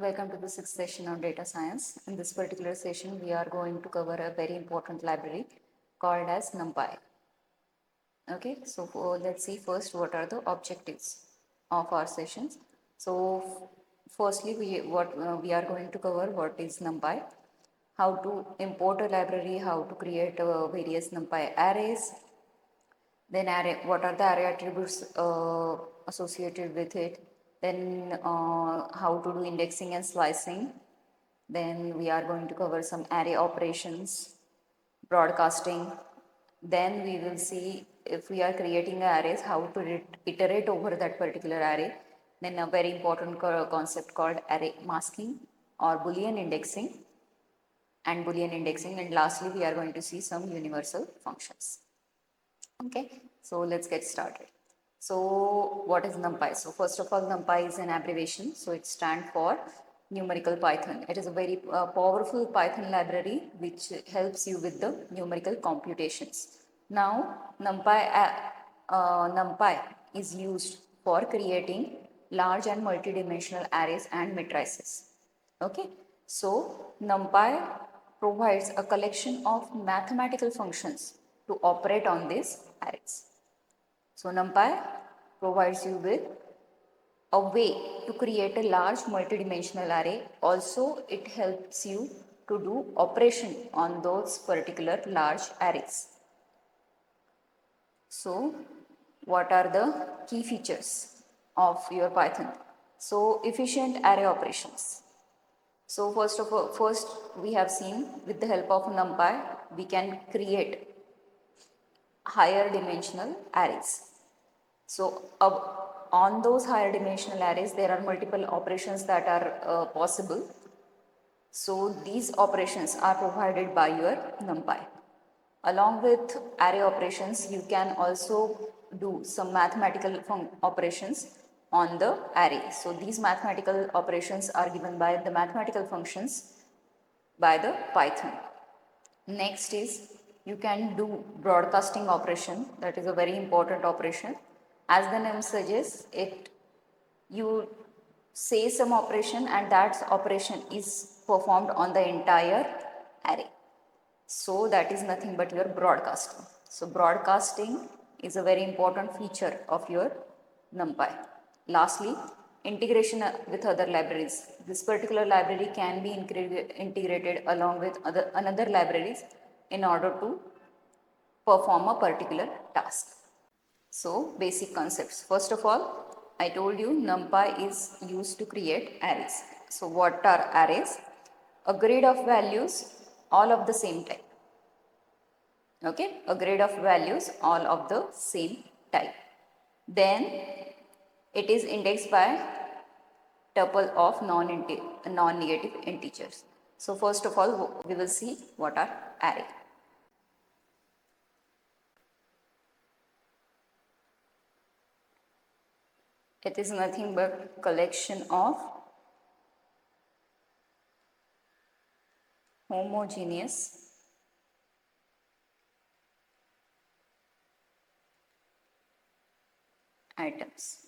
Welcome to the sixth session on data science. In this particular session, we are going to cover a very important library called as NumPy. Okay, so let's see first what are the objectives of our sessions. So firstly, we are going to cover what is NumPy, how to import a library, how to create various NumPy arrays, then what are the array attributes associated with it, then how to do indexing and slicing, then we are going to cover some array operations, broadcasting, then we will see if we are creating arrays how to iterate over that particular array, then a very important concept called array masking or boolean indexing, and lastly we are going to see some universal functions. Okay, so let's get started. So what is NumPy? So first of all, NumPy is an abbreviation. So it stands for numerical Python. It is a very powerful Python library which helps you with the numerical computations. Now NumPy is used for creating large and multidimensional arrays and matrices. Okay, so NumPy provides a collection of mathematical functions to operate on these arrays. So NumPy provides you with a way to create a large multidimensional array. Also, it helps you to do operation on those particular large arrays. So, what are the key features of your Python? So, efficient array operations. So, first we have seen with the help of NumPy, we can create higher dimensional arrays. So, on those higher dimensional arrays, there are multiple operations that are possible. So, these operations are provided by your NumPy. Along with array operations, you can also do some mathematical operations on the array. So, these mathematical operations are given by the mathematical functions by the Python. Next is you can do broadcasting operation. That is a very important operation. As the name suggests, you say some operation and that operation is performed on the entire array. So that is nothing but your broadcasting. So broadcasting is a very important feature of your NumPy. Lastly, integration with other libraries. This particular library can be integrated along with another libraries in order to perform a particular task. So basic concepts. First of all, I told you NumPy is used to create arrays. So what are arrays? A grid of values all of the same type. Okay, a grid of values all of the same type. Then it is indexed by tuple of non-negative integers. So first of all, we will see what are array. It is nothing but collection of homogeneous items.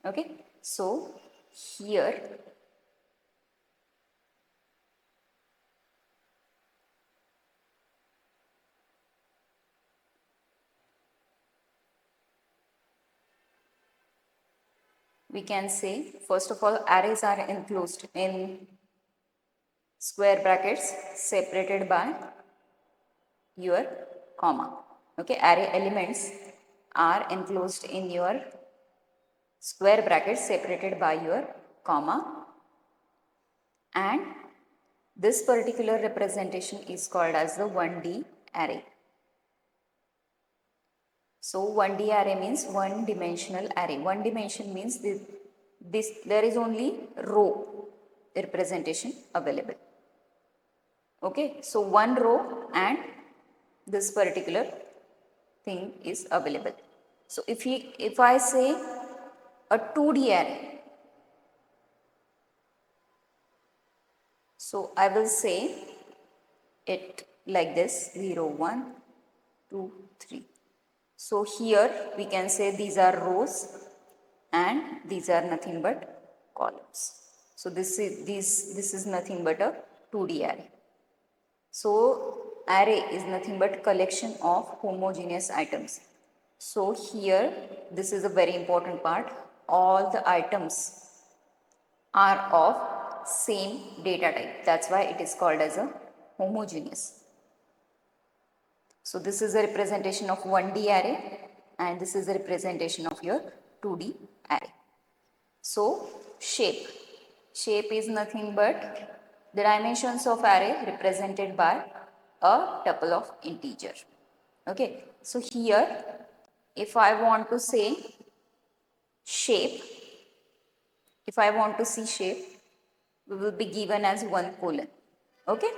Okay, so here we can say first of all arrays are enclosed in square brackets separated by your comma. Okay, array elements are enclosed in your square brackets separated by your comma, and this particular representation is called as the 1D array. So 1D array means one dimensional array. One dimension means there is only row representation available. Okay, so one row and this particular thing is available. So if I say a 2D array, so I will say it like this 0, 1, 2, 3. So here we can say these are rows and these are nothing but columns. So this is nothing but a 2D array. So array is nothing but collection of homogeneous items. So here this is a very important part. All the items are of same data type. That's why it is called as a homogeneous. So this is a representation of 1D array and this is a representation of your 2D array. So shape. Shape is nothing but the dimensions of array represented by a tuple of integer. Okay. So here if I want to say shape, if I want to see shape, we will be given as 1 colon. Okay.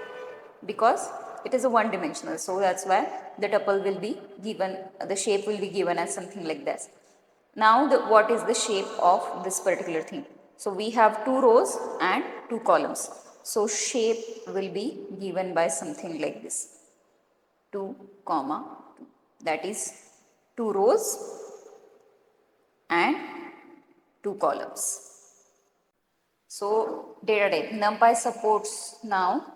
Because it is a one dimensional. So that's why the tuple will be given, the shape will be given as something like this. Now what is the shape of this particular thing? So we have 2 rows and 2 columns. So shape will be given by something like this. 2, 2. That is 2 rows and 2 columns. So data type. NumPy supports now.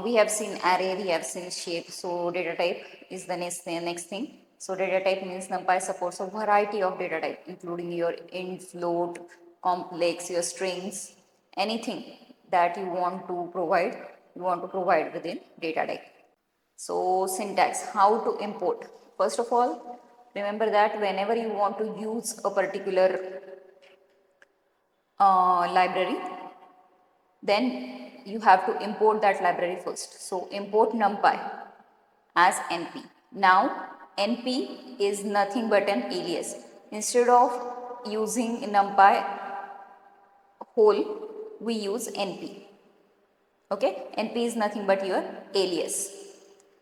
We have seen array, we have seen shape. So data type is the next thing. So data type means NumPy supports a variety of data type, including your int, float, complex, your strings, anything that you want to provide within data type. So syntax, how to import. First of all, remember that whenever you want to use a particular library, then you have to import that library first. So import NumPy as NP. Now NP is nothing but an alias. Instead of using NumPy whole, we use NP. Okay, NP is nothing but your alias.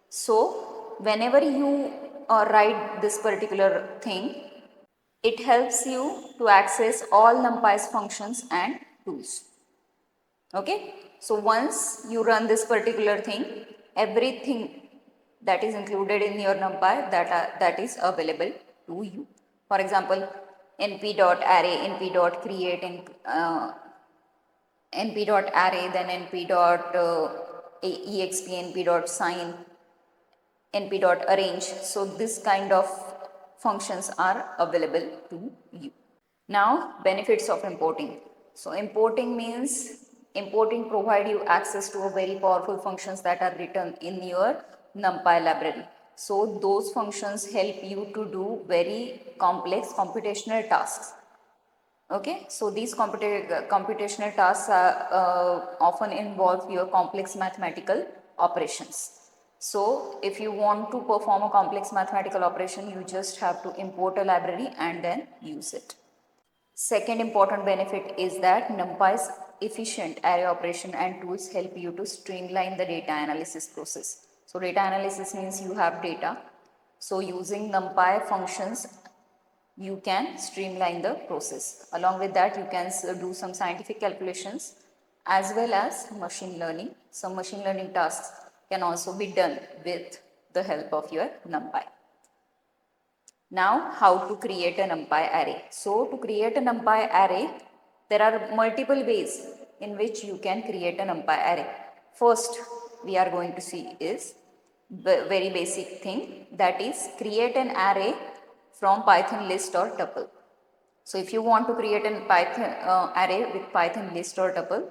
So whenever you write this particular thing, it helps you to access all NumPy's functions and tools. Okay, so once you run this particular thing, everything that is included in your NumPy that is available to you. For example, np.array, np.create, np.array, then np.exp, np.sign, np.arrange. So this kind of functions are available to you. Now benefits of importing. So importing means importing provide you access to a very powerful functions that are written in your NumPy library. So those functions help you to do very complex computational tasks. Okay, so these computational tasks often involve your complex mathematical operations. So if you want to perform a complex mathematical operation, you just have to import a library and then use it. Second important benefit is that NumPy's efficient array operation and tools help you to streamline the data analysis process. So data analysis means you have data. So using NumPy functions, you can streamline the process. Along with that, you can do some scientific calculations as well as machine learning. Some machine learning tasks can also be done with the help of your NumPy. Now, how to create a NumPy array. So, to create a NumPy array, there are multiple ways in which you can create a NumPy array. First, we are going to see is the very basic thing, that is create an array from Python list or tuple. So, if you want to create a Python array with Python list or tuple,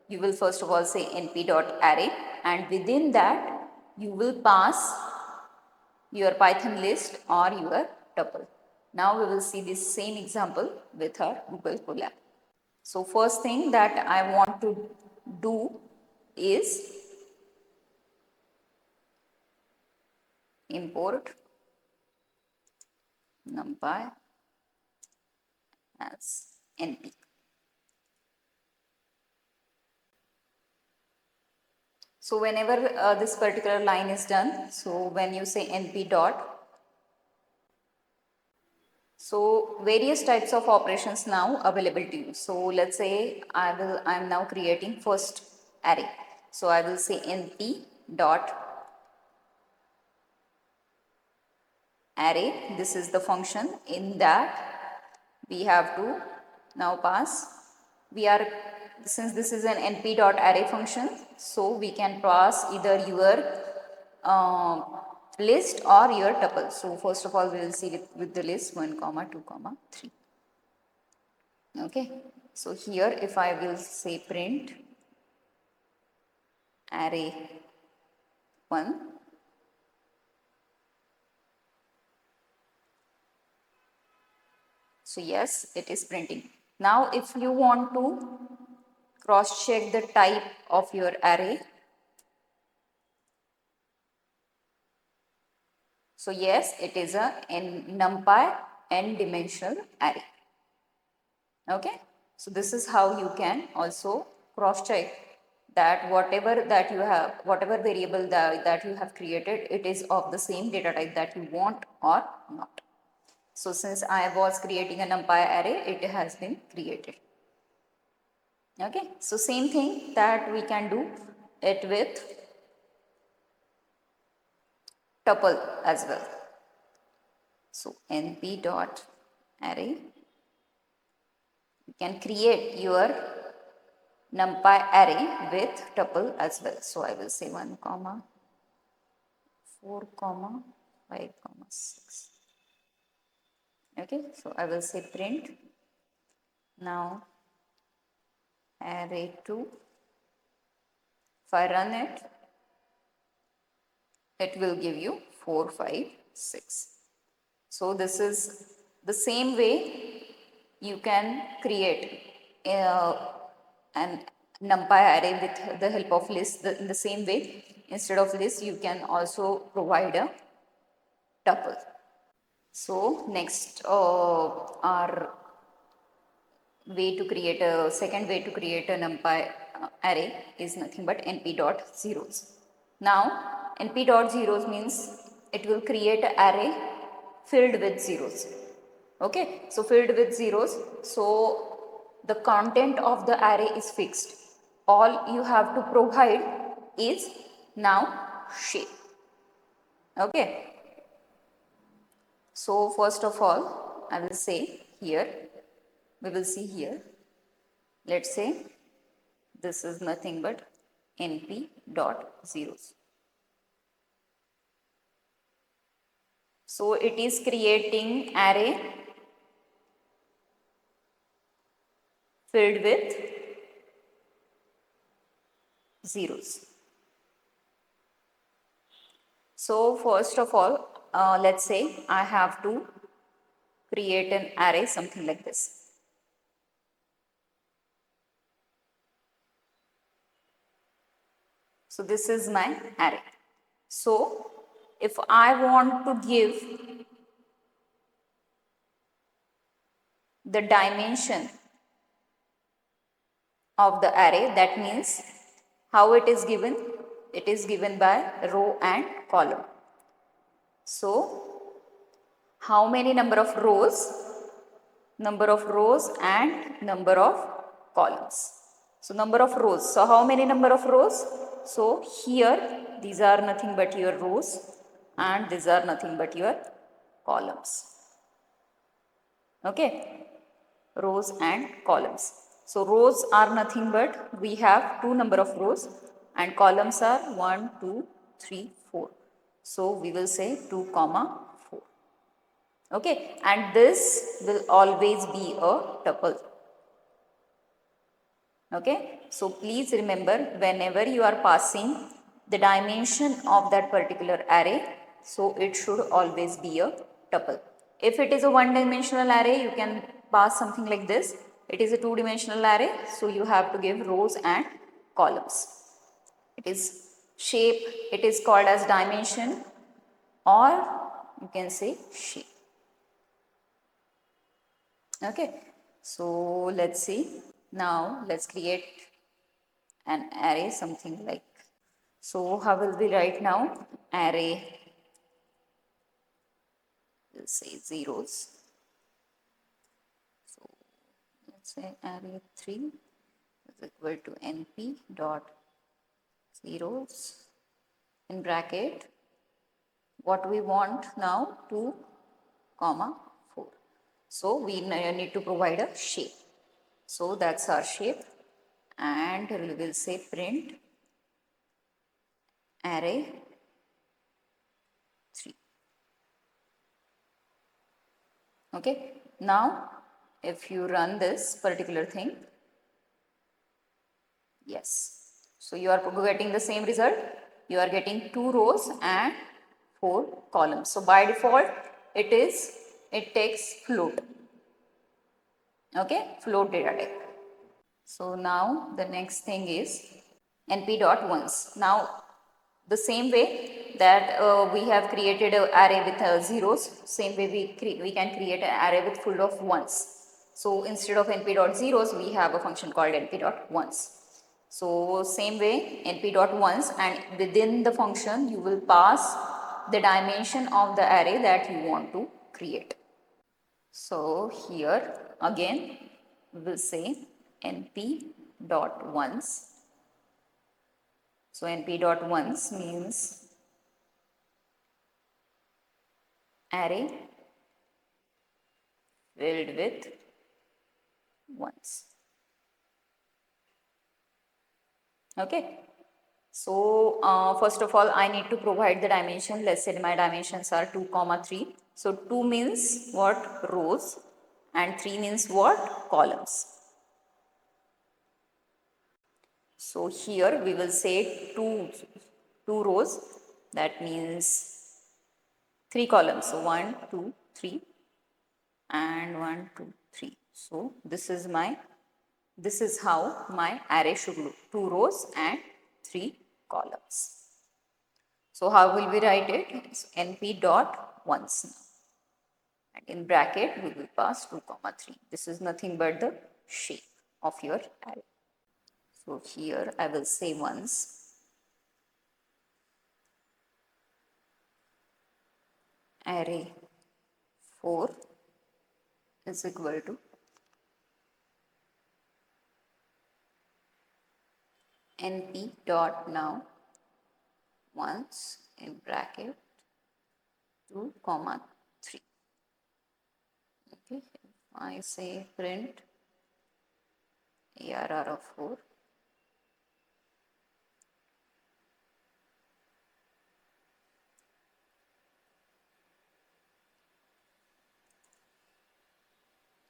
you will first of all say np.array, and within that you will pass your Python list or your tuple. Now we will see this same example with our Google Colab. So first thing that I want to do is import NumPy as NP. So whenever this particular line is done, so when you say NP dot, so various types of operations now available to you. So let's say I am now creating first array. So I will say NP dot array. This is the function. In that we have to now pass. We are since this is an np.array function, so we can pass either your list or your tuple. So first of all we will see with the list 1 comma 2 comma 3. Okay, so here if I will say print array 1, so yes, it is printing. Now if you want to cross check the type of your array, so yes, it is a NumPy n dimensional array. Okay, so this is how you can also cross check that whatever that you have, whatever variable that you have created, it is of the same data type that you want or not. So since I was creating a NumPy array, it has been created. Okay, so same thing that we can do it with tuple as well. So np dot array, you can create your NumPy array with tuple as well. So I will say 1 comma 4 comma 5 comma 6. Okay, so I will say print now array 2. If I run it, it will give you 4 5 6. So this is the same way you can create an NumPy array with the help of list. In the same way, instead of list, you can also provide a tuple. So next, our way to create a second way to create a NumPy array is nothing but np dot zeros. Now np dot zeros means it will create an array filled with zeros. Okay, so filled with zeros, so the content of the array is fixed. All you have to provide is now shape. Okay, so first of all I will say here, we will see here, let's say this is nothing but np dot zeros. So it is creating array filled with zeros. So first of all, let's say I have to create an array something like this. So this is my array. So if I want to give the dimension of the array, that means how it is given? It is given by row and column. So how many number of rows and number of columns. So number of rows. So how many number of rows? So here these are nothing but your rows and these are nothing but your columns. Okay, rows and columns. So rows are nothing but we have 2 number of rows and columns are 1, 2, 3, 4. So we will say 2 comma 4. Okay, and this will always be a tuple. Okay, so please remember whenever you are passing the dimension of that particular array, so it should always be a tuple. If it is a one dimensional array, you can pass something like this. It is a two dimensional array, so you have to give rows and columns. It is shape, it is called as dimension, or you can say shape. Okay, so let's see. Now let's create an array something like, so how will we write now? Array, we'll say zeros. So let's say array 3 is equal to np dot zeros in bracket. What we want now? 2 comma 4. So we need to provide a shape. So that's our shape, and we will say print array 3. Okay, now if you run this particular thing, yes, so you are getting the same result. You are getting 2 rows and 4 columns. So by default it takes float. Okay, float data type. So now the next thing is np dot ones. Now the same way that we have created an array with zeros, same way we can create an array with full of ones. So instead of np dot zeros, we have a function called np dot ones. So same way np dot ones, and within the function you will pass the dimension of the array that you want to create. So here again we will say np dot ones. So np dot ones means array filled with ones. Okay. So first of all, I need to provide the dimension. Let's say my dimensions are 2 comma 3. So 2 means what? Rows, and 3 means what? Columns. So here we will say two rows, that means 3 columns. So 1, 2, 3 and 1, 2, 3. So this is how my array should look, 2 rows and 3 columns. So how will we write it? It's np dot ones now. And in bracket we will pass 2 comma 3. This is nothing but the shape of your array. So here I will say ones. Array 4 is equal to np dot now ones in bracket 2 comma 3. Okay, if I say print arr of 4,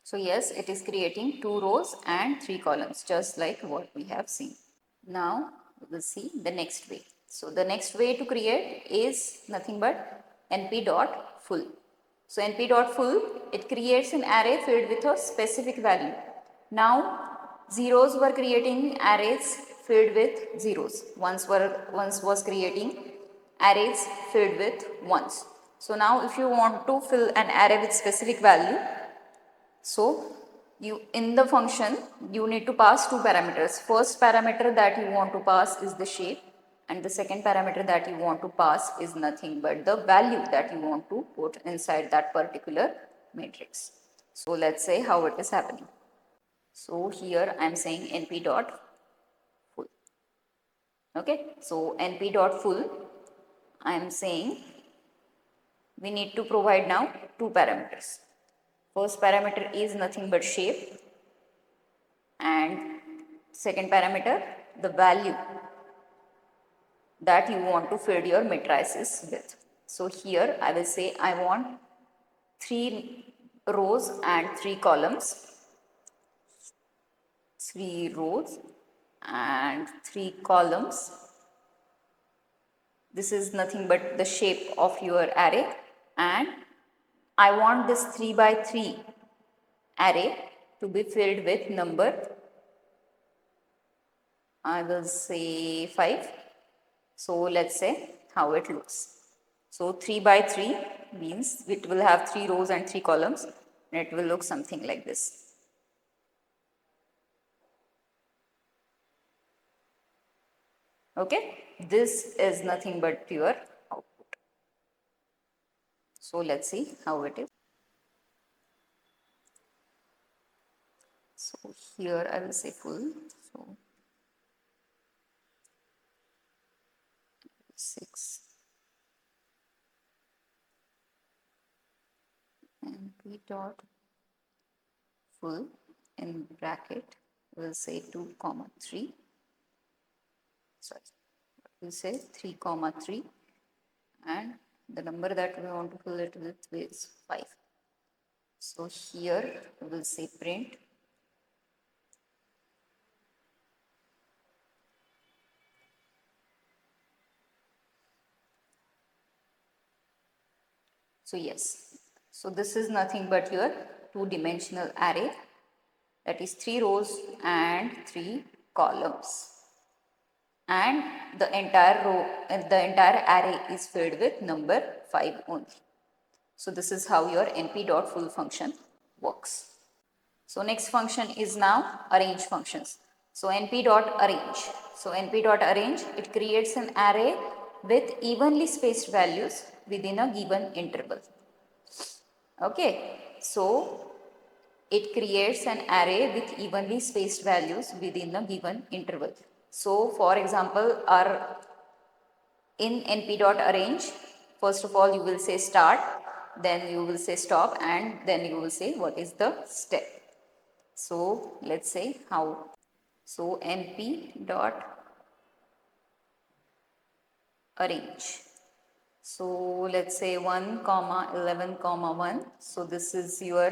so yes, it is creating 2 rows and 3 columns, just like what we have seen. Now we will see the next way. So the next way to create is nothing but np dot full. So np dot full, it creates an array filled with a specific value. Now zeros were creating arrays filled with zeros. Once was creating arrays filled with ones. So now if you want to fill an array with specific value, so you in the function you need to pass 2 parameters. First parameter that you want to pass is the shape, and the second parameter that you want to pass is nothing but the value that you want to put inside that particular matrix. So let's say how it is happening. So here I am saying np dot full. Okay, so np dot full, I am saying we need to provide now 2 parameters. First parameter is nothing but shape, and second parameter the value that you want to fill your matrices with. So here I will say I want 3 rows and 3 columns. 3 rows and 3 columns. This is nothing but the shape of your array, and I want this 3 by 3 array to be filled with number, I will say 5. So let's say how it looks. So 3 by 3 means it will have 3 rows and 3 columns, and it will look something like this. Okay, this is nothing but your output. So let's see how it is. So here I will say full. So 6 np dot full in bracket we'll say 2 comma 3. Sorry, we'll say 3 comma 3, and the number that we want to fill it with is 5. So here we will say print so yes, so this is nothing but your two-dimensional array, that is 3 rows and 3 columns, and the entire row and the entire array is filled with number 5 only. So this is how your np.full function works. So next function is now arrange functions. So np.arrange. So np.arrange, it creates an array with evenly spaced values within a given interval. Okay, so it creates an array with evenly spaced values within a given interval. So for example, our in np.arrange, first of all you will say start, then you will say stop, and then you will say what is the step. So let's say how. So np.arrange. So let's say 1 comma 11 comma 1. So this is your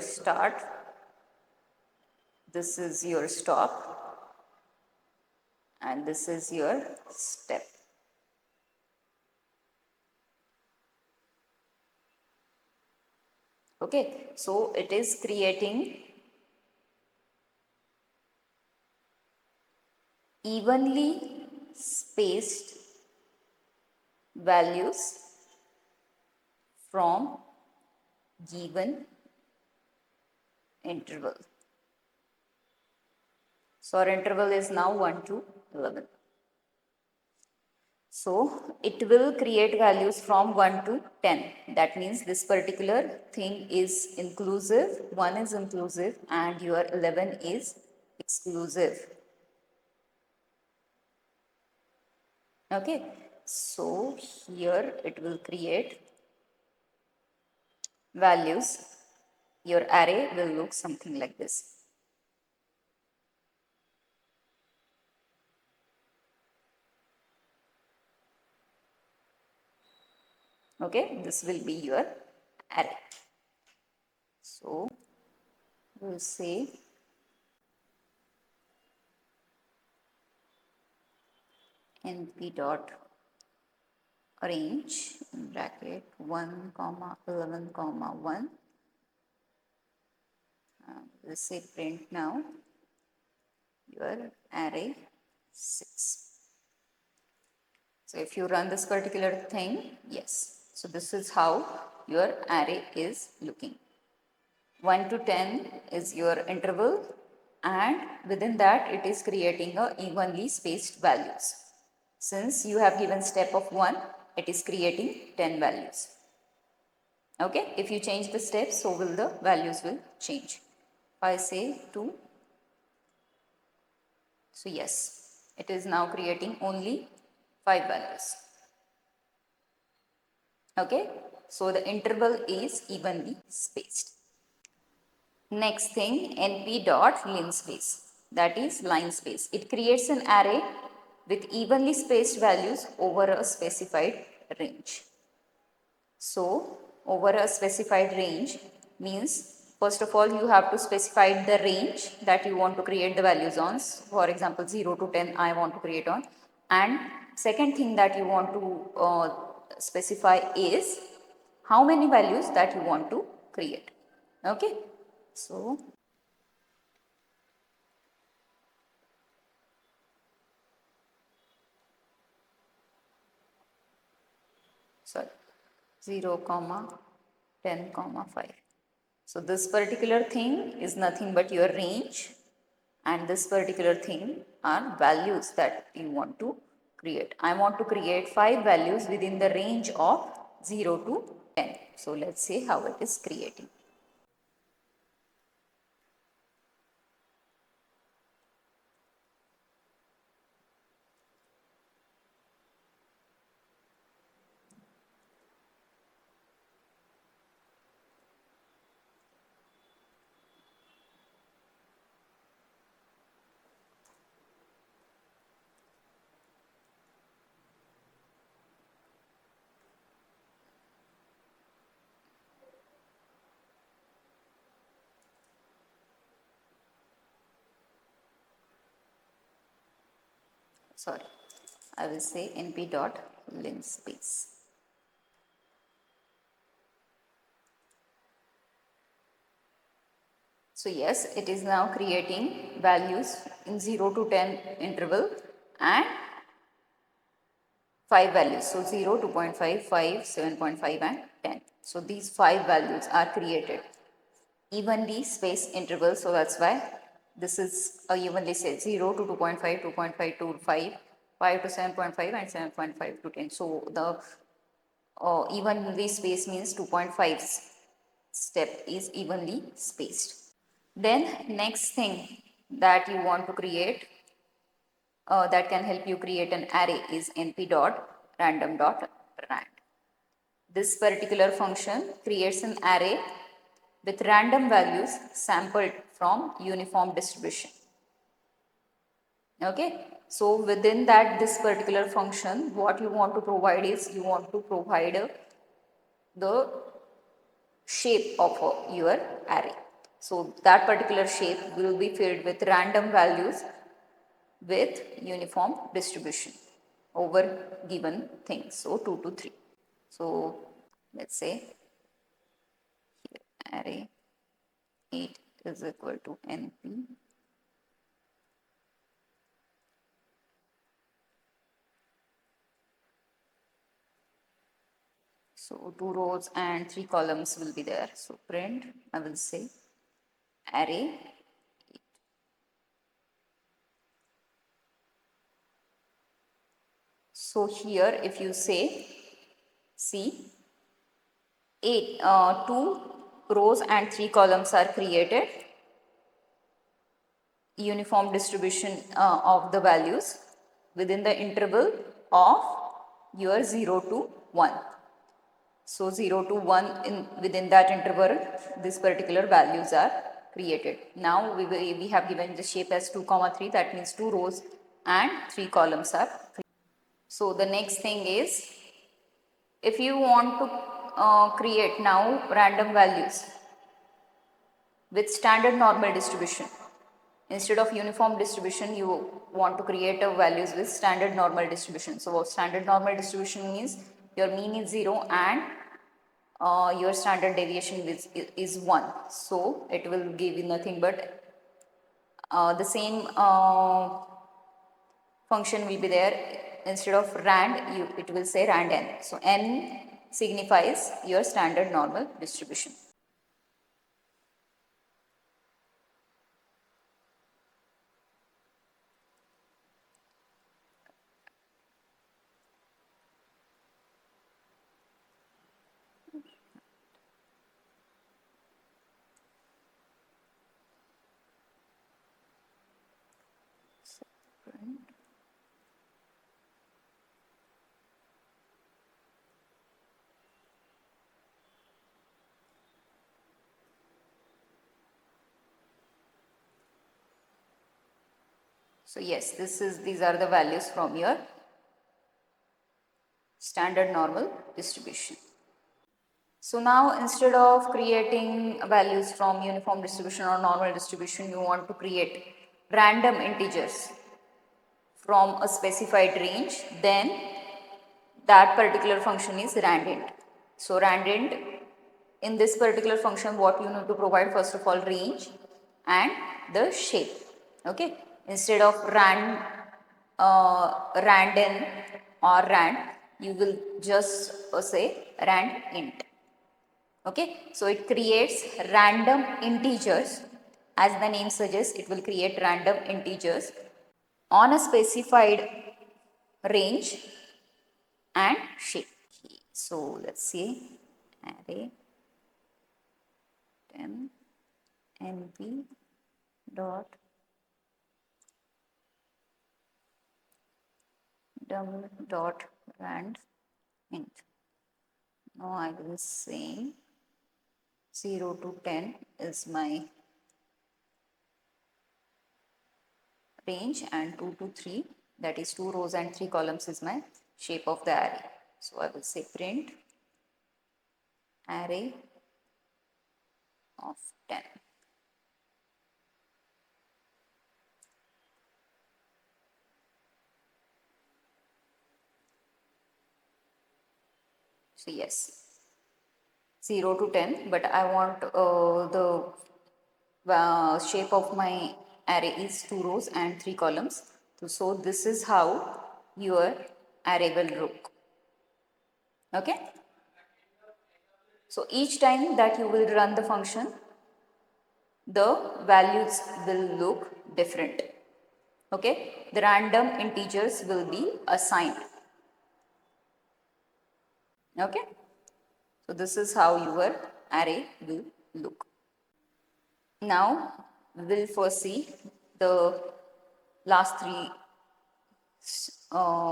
start, this is your stop, and this is your step. Okay, so it is creating evenly spaced values from given interval. So our interval is now 1 to 11. So it will create values from 1 to 10. That means this particular thing is inclusive, 1 is inclusive, and your 11 is exclusive. Okay, so here it will create values. Your array will look something like this. Okay, this will be your array. So we'll say np.arrange in bracket 1 comma 11 comma 1. We'll say print now your array 6. So if you run this particular thing, yes. So this is how your array is looking. 1 to 10 is your interval, and within that it is creating a evenly spaced values. Since you have given step of 1, it is creating 10 values. Okay, if you change the steps, so will the values will change. If I say 2, so yes, it is now creating only 5 values. Okay, so the interval is evenly spaced. Next thing, np.linspace, that is line space. It creates an array with evenly spaced values over a specified range. So over a specified range means, first of all you have to specify the range that you want to create the values on. For example, 0 to 10 I want to create on, and second thing that you want to specify is how many values that you want to create. Okay, so sorry, 0 comma 10 comma 5. So this particular thing is nothing but your range, and this particular thing are values that you want to create. I want to create 5 values within the range of 0 to 10. So let's see how it is creating. sorry, I will say np dot linspace. So yes, it is now creating values in 0 to 10 interval and 5 values. So 0, 2.5, 5, 7.5 and 10. So these 5 values are created evenly spaced intervals. So that's why this is a evenly spaced 0 to 2.5, 2.5 to 5, 5 to 7.5 and 7.5 to 10. So the evenly spaced means 2.5 step is evenly spaced. Then next thing that you want to create that can help you create an array is np dot random dot rand. This particular function creates an array with random values sampled from uniform distribution. Okay, so within that this particular function, what you want to provide is you want to provide the shape of your array. So that particular shape will be filled with random values with uniform distribution over given things. So 2 to 3. So let's say array 8 is equal to np so 2 rows and 3 columns will be there. So print, I will say array 8. So here if you say see 2 rows and 3 columns are created, uniform distribution of the values within the interval of your 0 to 1. So 0 to 1 within that interval this particular values are created. Now we have given the shape as 2 comma 3, that means 2 rows and 3 columns are created. So the next thing is if you want to create now random values with standard normal distribution. Instead of uniform distribution, you want to create a values with standard normal distribution. So standard normal distribution means your mean is 0 and your standard deviation is 1. So it will give you nothing but the same function will be there. Instead of rand, it will say rand n. So n signifies your standard normal distribution. So yes, these are the values from your standard normal distribution. So now instead of creating values from uniform distribution or normal distribution, you want to create random integers from a specified range, then that particular function is randint. So randint, in this particular function what you need to provide, first of all range and the shape. Okay, instead of randn or rand, you will just say rand int. Okay, so it creates random integers. As the name suggests, it will create random integers on a specified range and shape. So let's see array 10 np dot dum dot rand int. Now I will say 0 to 10 is my range and 2 to 3, that is 2 rows and 3 columns, is my shape of the array. So I will say print array of 10. So yes, 0 to 10, but I want the shape of my array is 2 rows and 3 columns. So this is how your array will look. Okay. So each time that you will run the function, the values will look different. Okay. The random integers will be assigned. Okay. So this is how your array will look. Now we will first see the last three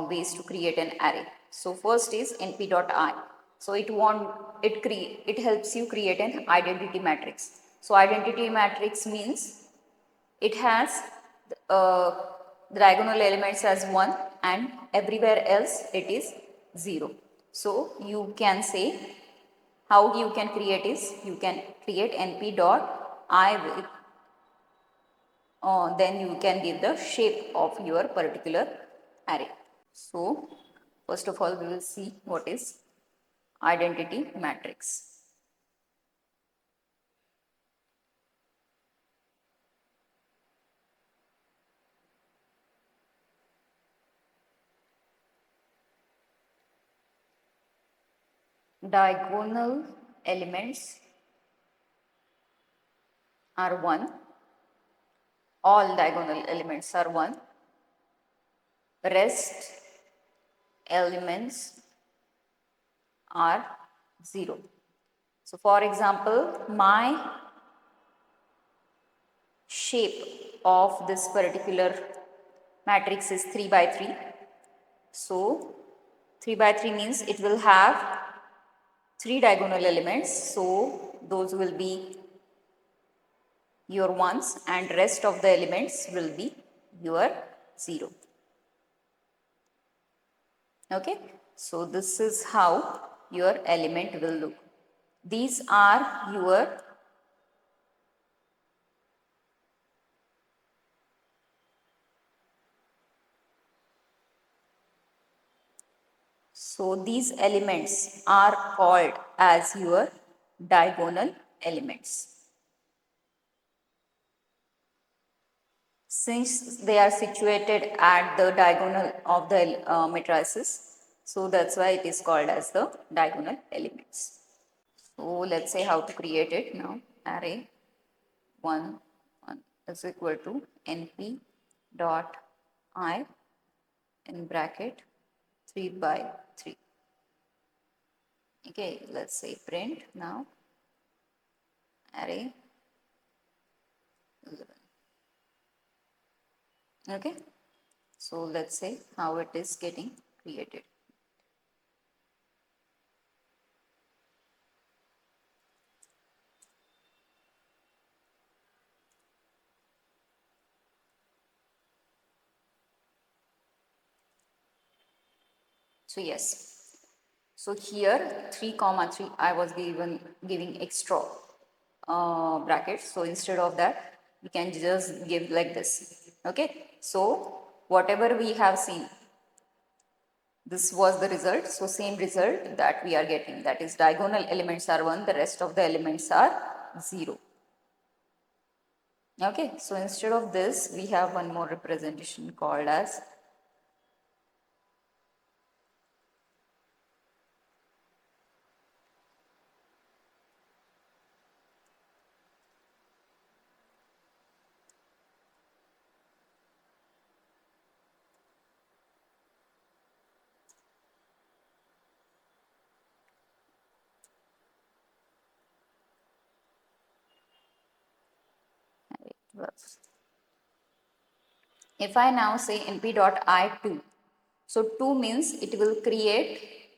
ways to create an array. So first is np.I. So it helps you create an identity matrix. So identity matrix means it has uh, the diagonal elements as 1 and everywhere else it is 0. So you can say how you can create is you can create np.I with then you can give the shape of your particular array. So first of all we will see what is identity matrix. Diagonal elements are 1. All diagonal elements are 1. Rest elements are 0. So for example, my shape of this particular matrix is 3 by 3. So 3 by 3 means it will have 3 diagonal elements. So those will be your ones and rest of the elements will be your 0. Okay. So this is how your element will look. These are your these elements are called as your diagonal elements. Since they are situated at the diagonal of the matrices, so that's why it is called as the diagonal elements. So let's say how to create it now. Array 1 is equal to np dot I in bracket 3 by 3. Okay, let's say print now array 11. Okay, so let's say how it is getting created. So yes, so here 3 comma 3 I was giving extra brackets. So instead of that we can just give like this. Okay, so whatever we have seen, this was the result. So same result that we are getting, that is diagonal elements are 1, the rest of the elements are 0. Okay, so instead of this we have one more representation called as if I now say np.I2, so 2 means it will create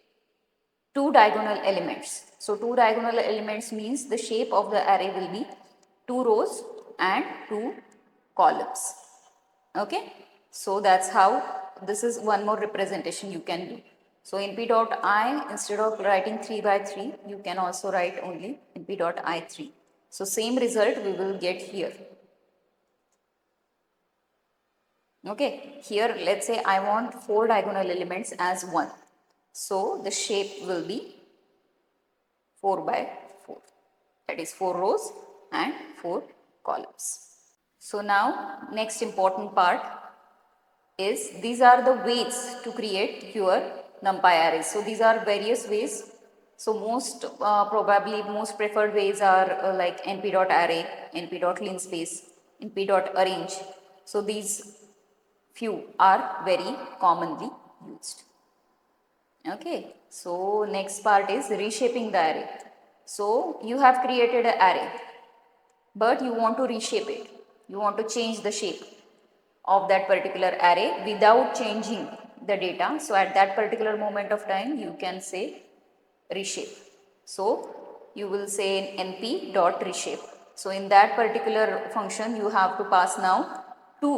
2 diagonal elements. So 2 diagonal elements means the shape of the array will be 2 rows and 2 columns. Okay, so that's how this is one more representation you can do. So np.I, instead of writing 3 by 3, you can also write only np.I3. So same result we will get here. Okay, here let's say I want 4 diagonal elements as 1. So the shape will be 4 by 4. That is 4 rows and 4 columns. So now next important part is these are the ways to create your NumPy arrays. So these are various ways. So most probably most preferred ways are like np.array, np.linspace, np.arrange. So these few are very commonly used. Okay, so next part is reshaping the array. So you have created an array, but you want to reshape it. You want to change the shape of that particular array without changing the data. So at that particular moment of time, you can say reshape. So you will say np dot reshape. So in that particular function, you have to pass now two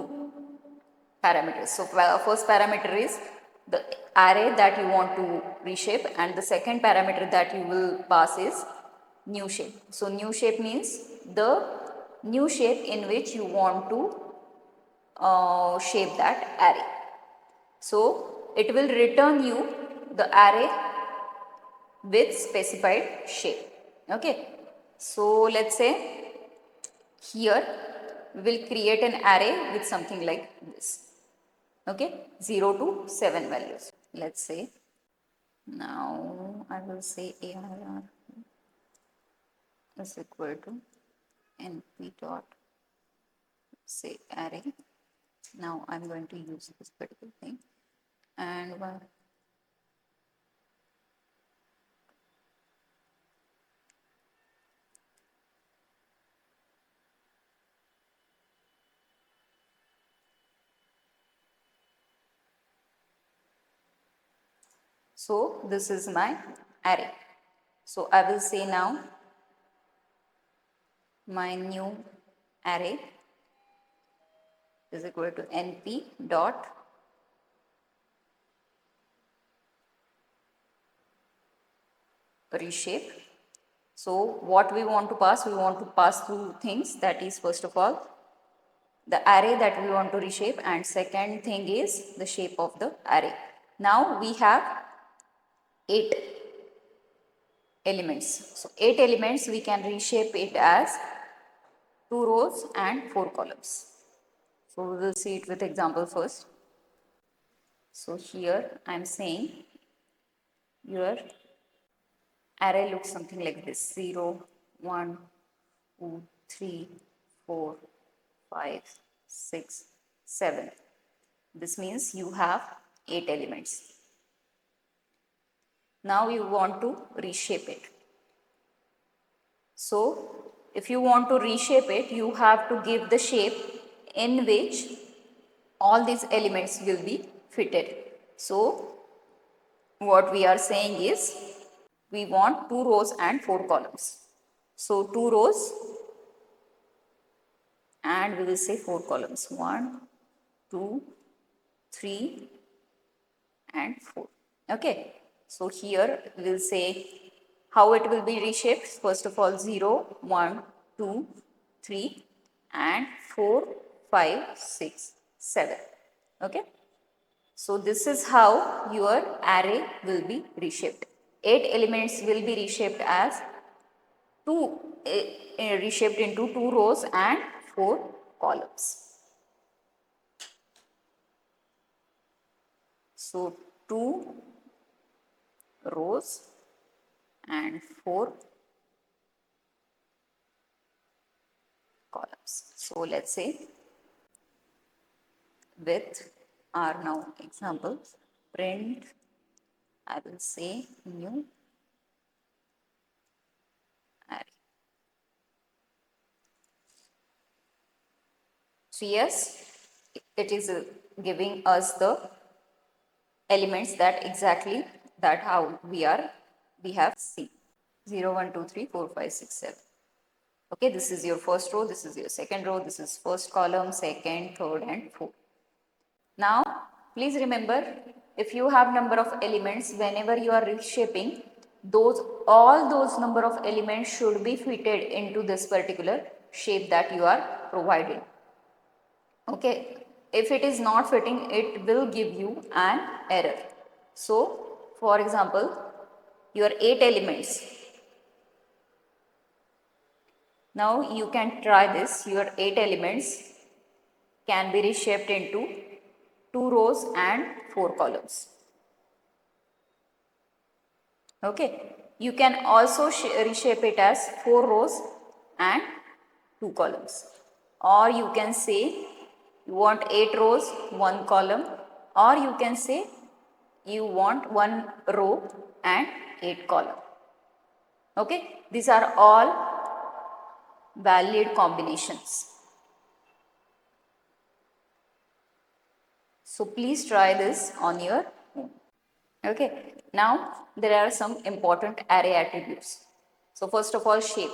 parameters. So first parameter is the array that you want to reshape, and the second parameter that you will pass is new shape. So new shape means the new shape in which you want to shape that array. So it will return you the array with specified shape. Okay. So let's say here we will create an array with something like this. Okay, 0 to 7 values. Let's say now I will say ARR is equal to np dot say array. Now I'm going to use this particular thing, and so this is my array. So I will say now my new array is equal to np dot reshape. So what we want to pass through things, that is first of all the array that we want to reshape, and second thing is the shape of the array. Now we have 8 elements. So 8 elements we can reshape it as 2 rows and 4 columns. So we will see it with example first. So here I am saying your array looks something like this: 0, 1, 2, 3, 4, 5, 6, 7. This means you have 8 elements. Now you want to reshape it. So if you want to reshape it, you have to give the shape in which all these elements will be fitted. So what we are saying is we want 2 rows and 4 columns. So 2 rows and we will say 4 columns: 1, 2, 3 and 4. Okay. So here we will say how it will be reshaped. First of all 0, 1, 2, 3 and 4, 5, 6, 7. Okay. So this is how your array will be reshaped. 8 elements will be reshaped as reshaped into 2 rows and 4 columns. So 2 rows and 4 columns. So let's say with our now example, print, I will say new array. So yes, it is giving us the elements that exactly that how we have seen 0, 1, 2, 3, 4, 5, 6, 7. Okay, this is your first row, this is your second row, this is first column, second, third and fourth. Now please remember, if you have number of elements, whenever you are reshaping, all those number of elements should be fitted into this particular shape that you are providing. Okay, if it is not fitting, it will give you an error. So for example, your 8 elements, Now you can try this. Your 8 elements can be reshaped into 2 rows and 4 columns. Okay. You can also reshape it as 4 rows and 2 columns. Or you can say you want 8 rows, 1 column, or you can say you want 1 row and 8 column. Okay. These are all valid combinations. So please try this on your own. Okay. Now there are some important array attributes. So first of all, shape.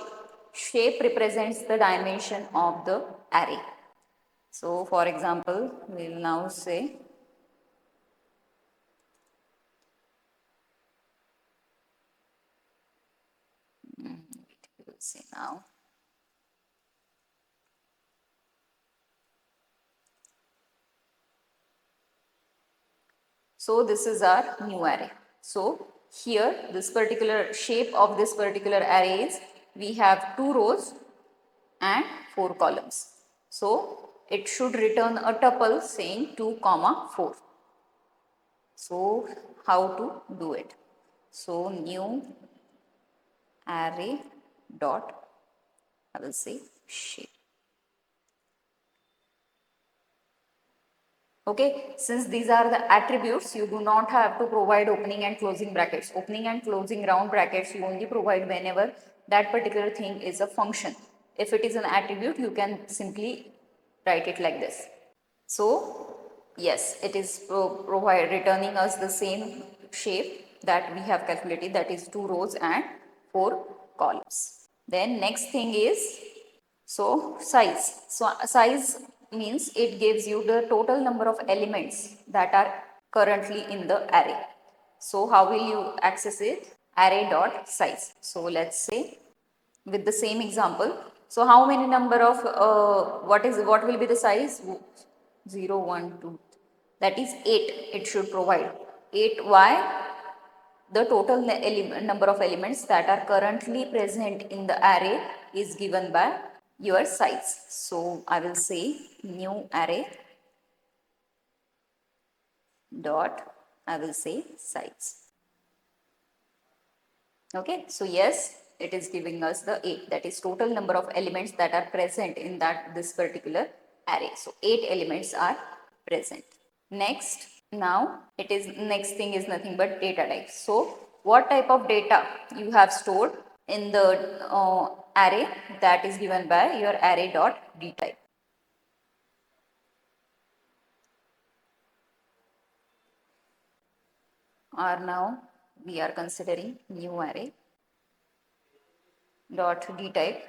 Shape represents the dimension of the array. So for example, we will now say we will say now. So this is our new array. So here this particular shape of this particular array is we have 2 rows and 4 columns. So it should return a tuple saying 2 comma 4. So how to do it? So new array dot, I will say shape. Okay, since these are the attributes, you do not have to provide opening and closing brackets. Opening and closing round brackets you only provide whenever that particular thing is a function. If it is an attribute, you can simply write it like this. So yes, it is returning us the same shape that we have calculated, that is 2 rows and 4 columns. Then next thing is, so size. So size means it gives you the total number of elements that are currently in the array. So how will you access it? Array dot size. So let's say with the same example. So how many number of what will be the size? 0, 1, 2. That is 8. It should provide 8. Why? The total number of elements that are currently present in the array is given by your size. So I will say new array dot, I will say size. Okay, so yes, it is giving us the 8, that is total number of elements that are present in this particular array. So 8 elements are present. Next, now next thing is nothing but data type. So what type of data you have stored in the array, that is given by your array dot dtype. Or now we are considering new array dot dtype.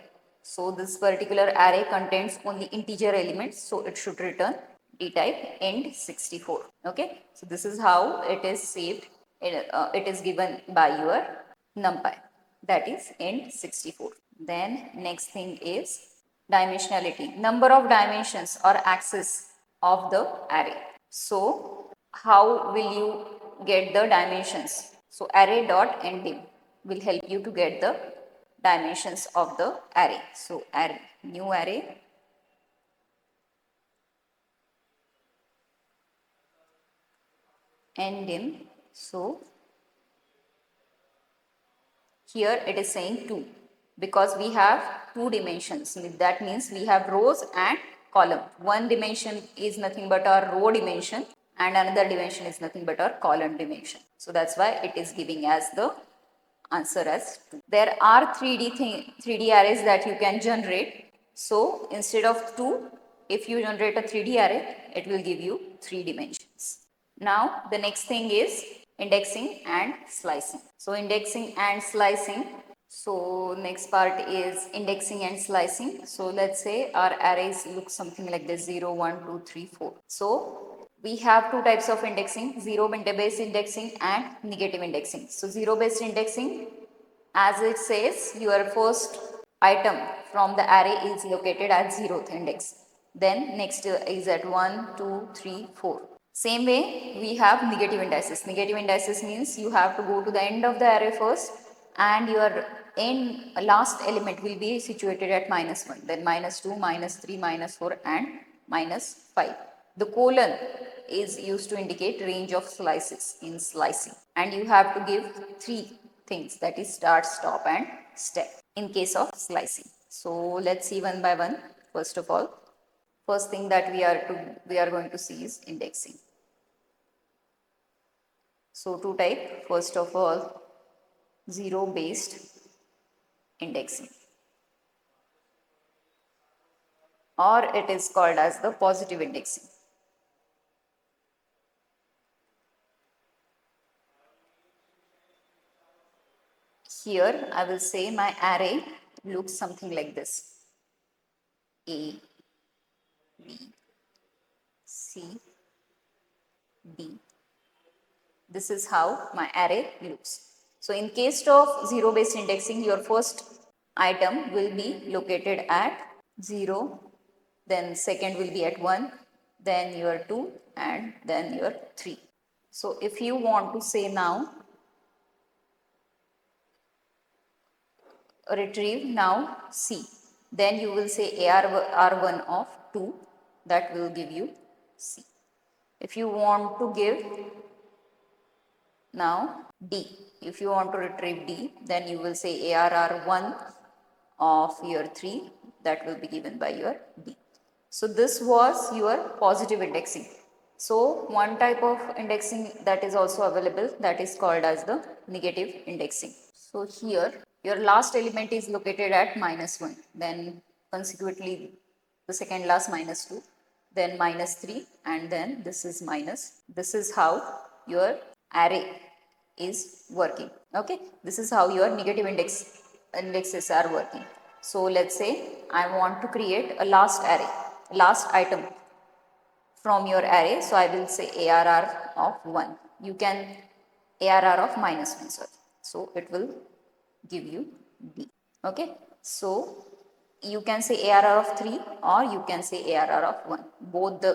So this particular array contains only integer elements, so it should return dtype end 64. Okay, so this is how it is saved. It is given by your NumPy, that is end 64. Then next thing is dimensionality, number of dimensions or axes of the array. So how will you get the dimensions? So array dot enddim will help you to get the dimensions of the array. So new array enddim. So here it is saying 2 because we have 2 dimensions. That means we have rows and column. One dimension is nothing but our row dimension and another dimension is nothing but our column dimension. So that's why it is giving as the answer as 2. There are 3D arrays that you can generate. So instead of 2, if you generate a 3D array, it will give you 3 dimensions. Now the next thing is indexing and slicing. So indexing and slicing. So next part is indexing and slicing. So let's say our arrays look something like this: 0, 1, 2, 3, 4. So we have 2 types of indexing: zero based indexing and negative indexing. So zero based indexing, as it says, your first item from the array is located at 0th index. Then next is at 1, 2, 3, 4. Same way we have negative indices. Negative indices means you have to go to the end of the array first and your end last element will be situated at -1, then -2, -3, -4 and -5. The colon is used to indicate range of slices in slicing, and you have to give three things, that is start, stop and step in case of slicing. So let's see one by one. First of all, first thing that we are going to see is indexing. So to type, first of all, zero based indexing, or it is called as the positive indexing. Here I will say my array looks something like this: A, B, C, D. This is how my array looks. So in case of zero based indexing, your first item will be located at 0, then second will be at 1, then your 2 and then your 3. So if you want to say now retrieve now C, then you will say AR1 of 2, that will give you C. If you want to give now D, if you want to retrieve D, then you will say ARR1 of your 3, that will be given by your D. So this was your positive indexing. So one type of indexing that is also available, that is called as the negative indexing. So here your last element is located at -1, then consequently the second last -2, then -3 and then this is minus. This is how your array is working. Okay, this is how your negative indexes are working. So let's say I want to create a last array, last item from your array. So I will say ARR of 1. You can ARR of -1, sorry. So it will give you D. Okay, so you can say ARR of 3 or you can say ARR of 1. Both the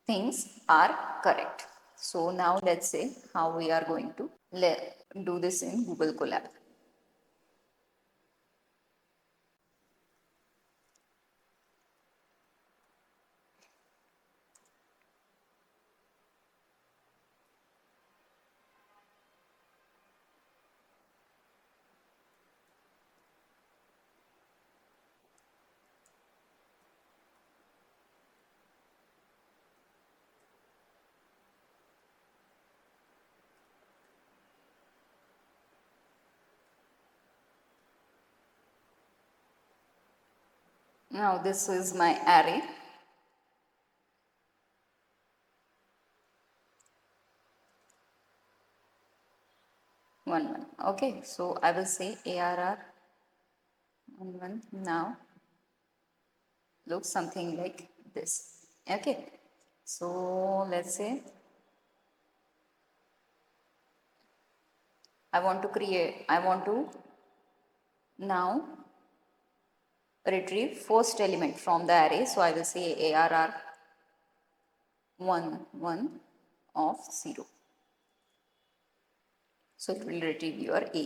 things are correct. So now let's say how we are going to do this in Google Colab. Now this is my array. One. Okay, so I will say ARR 1 now looks something like this. Okay, so let's say I want to now retrieve first element from the array. So I will say ARR 1 of 0. So it will retrieve your A.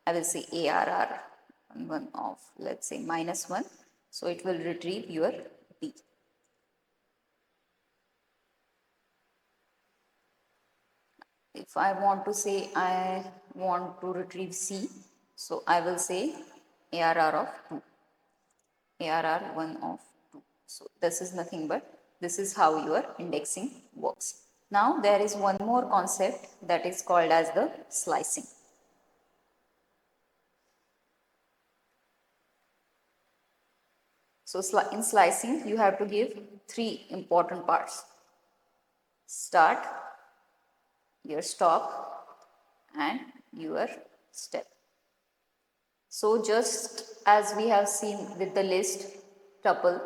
I will say ARR 1 of, let's say, -1. So it will retrieve your B. If I want to say I want to retrieve C, so I will say ARR of 2. ARR 1 of 2. So this is nothing but this is how your indexing works. Now there is one more concept that is called as the slicing. So in slicing you have to give three important parts: start, your stop and your step. So just as we have seen with the list tuple,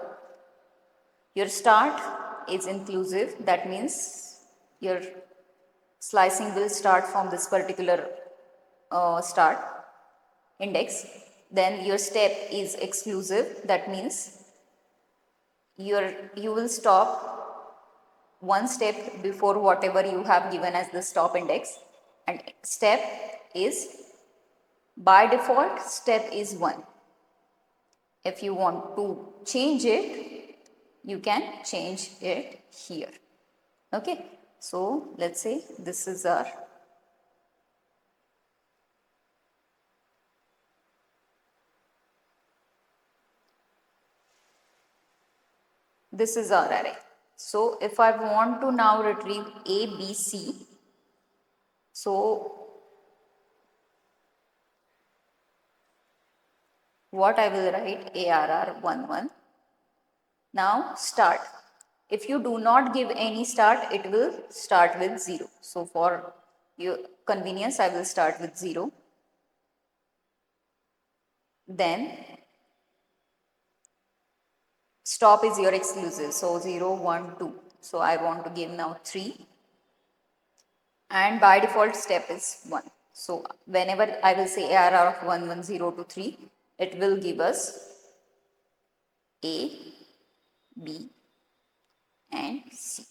your start is inclusive, that means your slicing will start from this particular start index. Then your step is exclusive, that means you will stop one step before whatever you have given as the stop index, and step is By default, step is 1. If you want to change it, you can change it here. Okay, so let's say this is our array. So if I want to now retrieve A, B, C, so what I will write ARR11. Now start. If you do not give any start, it will start with 0. So for your convenience, I will start with 0. Then stop is your exclusive. So 0, 1, 2. So I want to give now 3. And by default step is 1. So whenever I will say ARR of 1, 1, 0 to 3, it will give us A, B and C.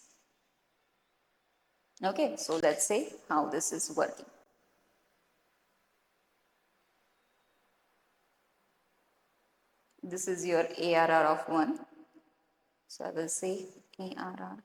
Okay, so let's say how this is working. This is your ARR of 1. So I will say ARR.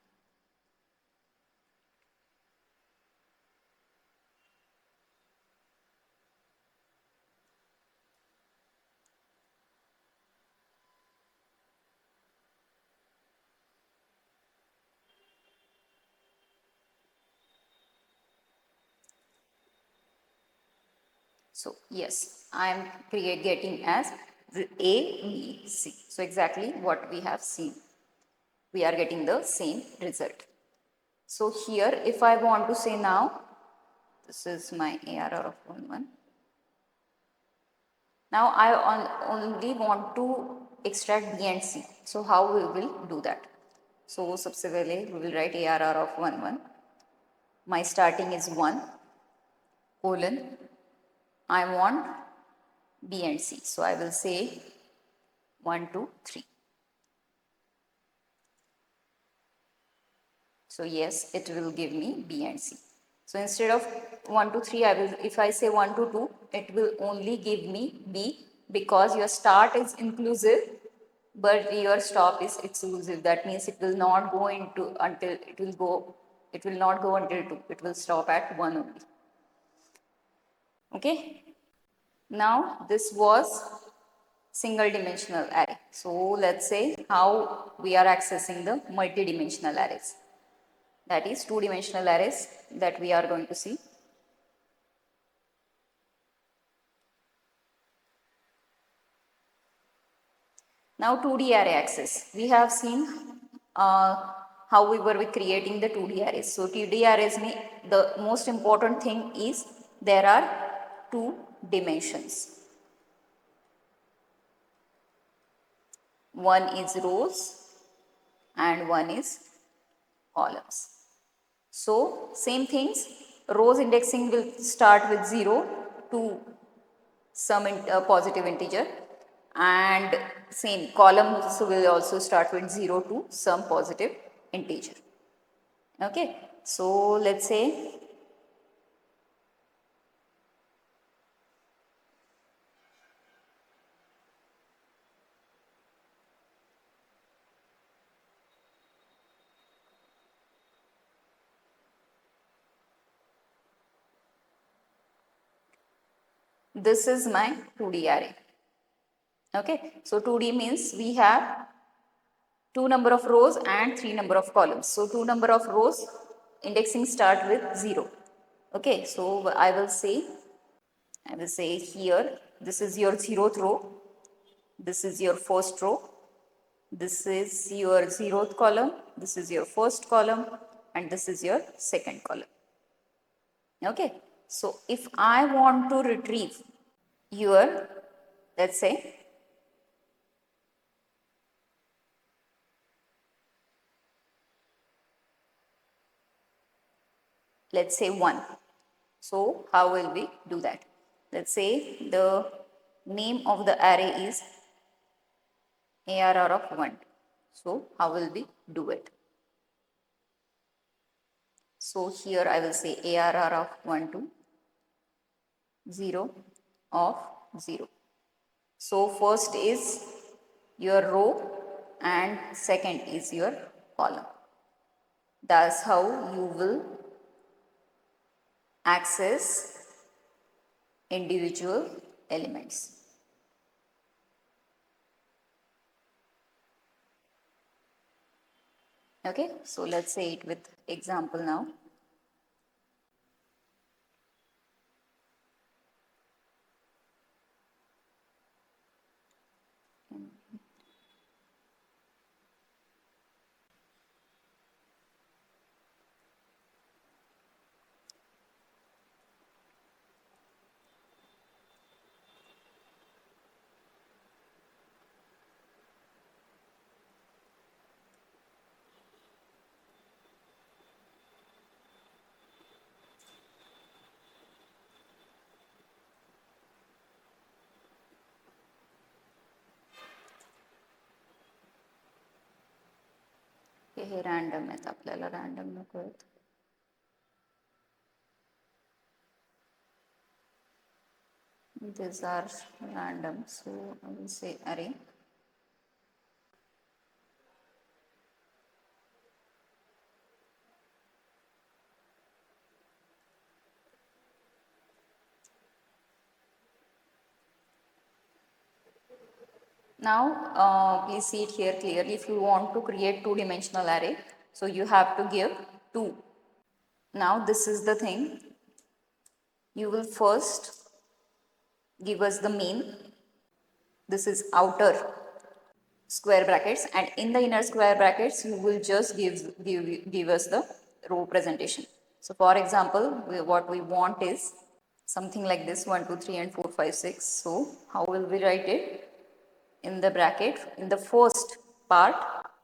So yes, I am getting as A, B, C. So exactly what we have seen. We are getting the same result. So here if I want to say now, this is my ARR of 1, 1. Now I only want to extract B and C. So how we will do that? So subsequently we will write ARR of 1, 1. My starting is 1 colon. I want B and C. So I will say 1, 2, 3. So yes, it will give me B and C. So instead of 1, 2, 3, if I say 1, 2, 2, it will only give me B because your start is inclusive, but your stop is exclusive. That means it will not go into until it will not go until 2. It will stop at 1 only. Okay. Now this was single dimensional array. So let's say how we are accessing the multi-dimensional arrays. That is two-dimensional arrays that we are going to see. Now 2D array access. We have seen how we were creating the 2D arrays. So 2D arrays, the most important thing is there are 2 dimensions. One is rows and one is columns. So same things, rows indexing will start with 0 to some positive integer, and same columns will also start with 0 to some positive integer. Okay, so let's say this is my 2D array. Okay, so 2D means we have 2 number of rows and 3 number of columns. So 2 number of rows indexing start with 0. Okay, so I will say here, this is your 0th row, this is your first row, this is your 0th column, this is your first column, and this is your second column. Okay, so if I want to retrieve your, let's say, let's say 1. So how will we do that? Let's say the name of the array is ARR of 1. So how will we do it? So here I will say ARR of 1 to 0, of 0. So first is your row and second is your column. That's how you will access individual elements. Okay, so let's say it with example now. हे random आहेत, आपल्याला random नको आहेत. These are random, so I will say array. Now, please see it here clearly. If you want to create two-dimensional array, so you have to give 2. Now, this is the thing. You will first give us the main. This is outer square brackets, and in the inner square brackets, you will just give us the row presentation. So, for example, what we want is something like this: 1, 2, 3, and 4, 5, 6. So, how will we write it? In the bracket, in the first part,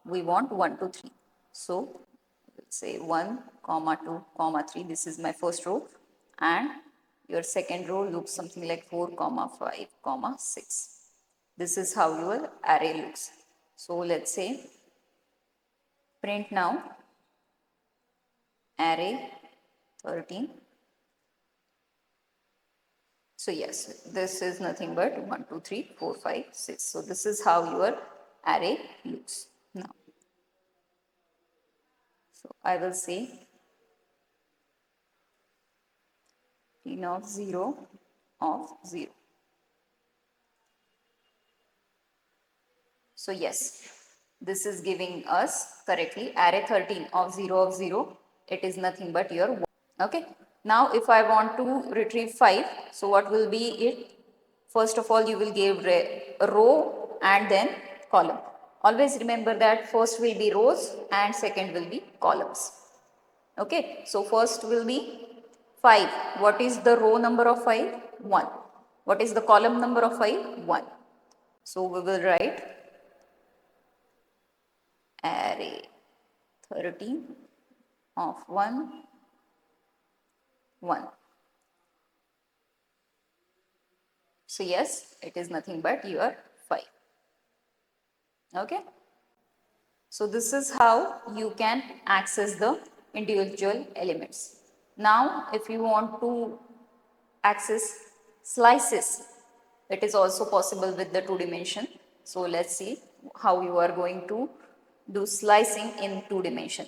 we want 1, 2, 3. So, let's say 1, 2, 3. This is my first row, and your second row looks something like 4, 5, 6. This is how your array looks. So, let's say print now array 13. So yes, this is nothing but 1, 2, 3, 4, 5, 6. So this is how your array looks now. So I will say P of 0 of 0. So yes, this is giving us correctly array 13 of 0. It is nothing but your 1. Okay. Now if I want to retrieve 5, so what will be it? First of all, you will give a row and then column. Always remember that first will be rows and second will be columns. Okay. So first will be 5. What is the row number of 5? 1. What is the column number of 5? 1. So we will write array 13 of 1, 1. So yes, it is nothing but your 5. Okay. So this is how you can access the individual elements. Now, if you want to access slices, it is also possible with the 2 dimension. So let's see how you are going to do slicing in 2 dimension.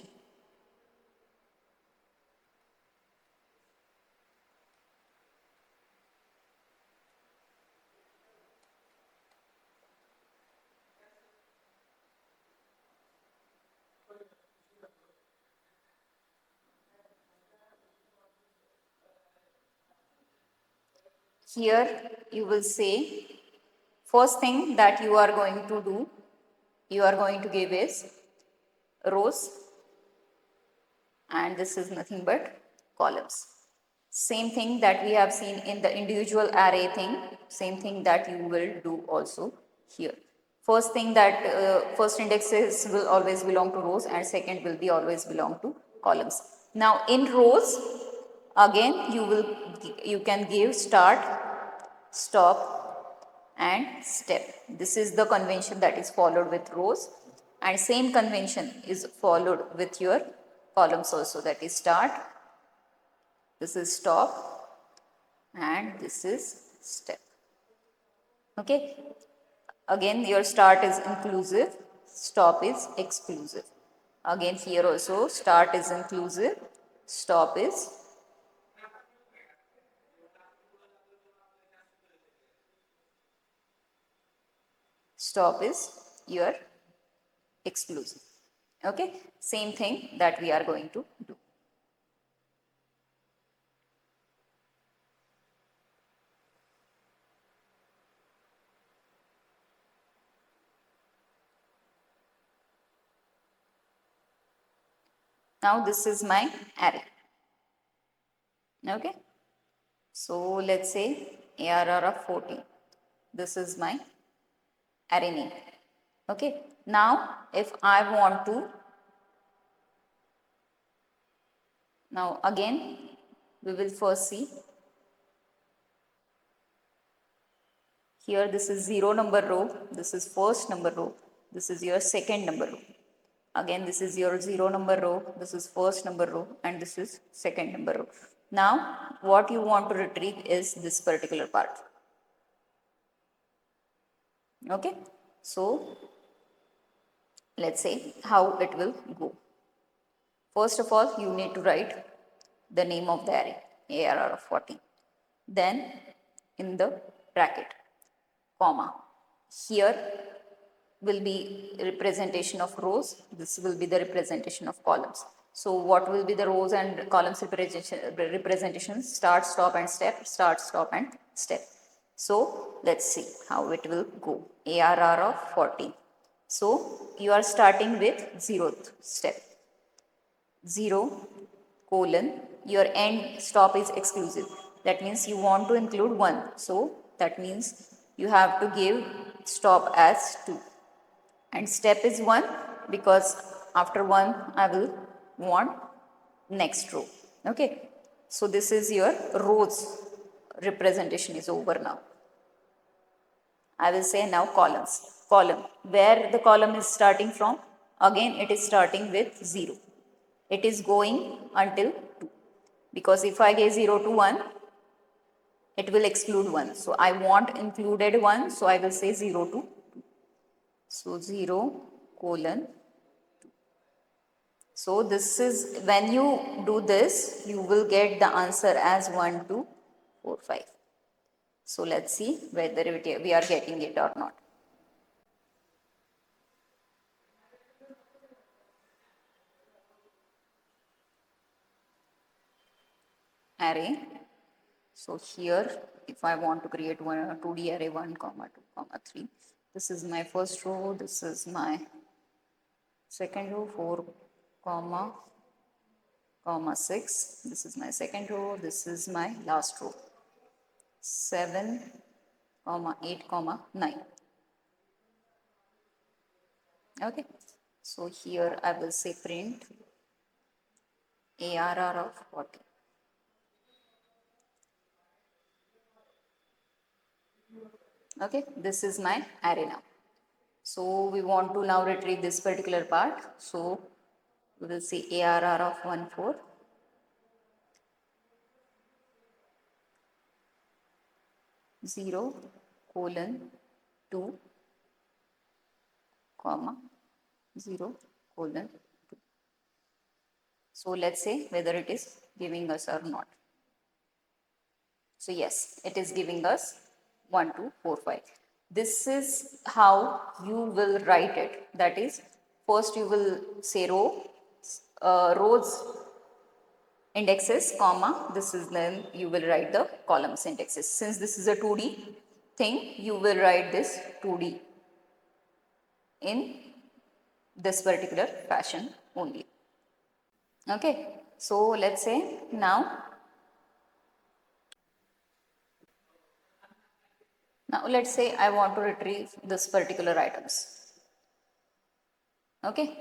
Here you will say, first thing that you are going to do, you are going to give is rows, and this is nothing but columns. Same thing that we have seen in the individual array thing, same thing that you will do also here. First thing that first indexes will always belong to rows and second will be always belong to columns. Now in rows, again you can give start, stop and step. This is the convention that is followed with rows, and same convention is followed with your columns also, that is start, this is stop and this is step. Okay. Again, your start is inclusive, stop is exclusive. Again, here also start is inclusive, stop is your exclusive. Okay, same thing that we are going to do. Now this is my array. Okay, so let's say ARR of 14. This is my array name. Okay, now if I want to, now again we will first see here. This is 0 number row, this is first number row, this is your second number row. Again, this is your 0 number row, this is first number row, and this is second number row. Now what you want to retrieve is this particular part. Okay, so let's say how it will go. First of all, you need to write the name of the array, ARR of 14. Then in the bracket, comma, here will be representation of rows, this will be the representation of columns. So what will be the rows and columns representation? Start, stop and step, start, stop and step. So let's see how it will go. ARR of 14. So you are starting with 0th step. 0 colon, your end stop is exclusive. That means you want to include 1. So that means you have to give stop as 2. And step is 1 because after 1 I will want next row. Okay. So this is your rows representation is over now. I will say now columns. Column. Where the column is starting from? Again it is starting with 0. It is going until 2. Because if I give 0 to 1, it will exclude 1. So I want included 1. So I will say 0 to 2. So 0 colon 2. So this is, when you do this, you will get the answer as 1, 2, 4, 5. So let's see whether we are getting it or not. Array. So here, if I want to create one 2D array 1, comma 2, comma 3, this is my first row, this is my second row, 4, comma 6, this is my second row, this is my last row, 7, comma 8, comma 9. Okay, so here I will say print ARR of 40. Okay, this is my array now. So we want to now retrieve this particular part. So we will say ARR of 1, 4. Zero colon 2 comma 0 colon 2. So let's say whether it is giving us or not. So yes, it is giving us 1, 2, 4, 5. This is how you will write it. That is, first you will say rows indexes, comma, this is, then you will write the columns indexes. Since this is a 2D thing, you will write this 2D in this particular fashion only. Okay, so let's say now let's say I want to retrieve this particular items. Okay,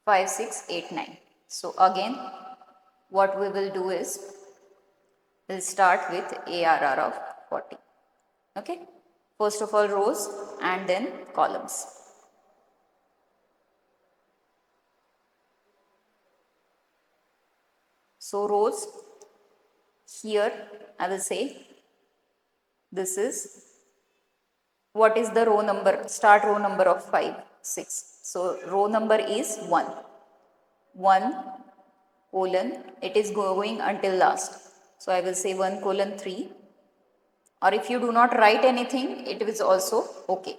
5, 6, 8, 9. So again, what we will do is we'll start with ARR of 40. Okay, first of all rows and then columns. So rows, here I will say this is what is the row number, start row number of 5, 6. So row number is 1. 1 colon, it is going until last. So I will say 1 colon 3, or if you do not write anything, it is also okay.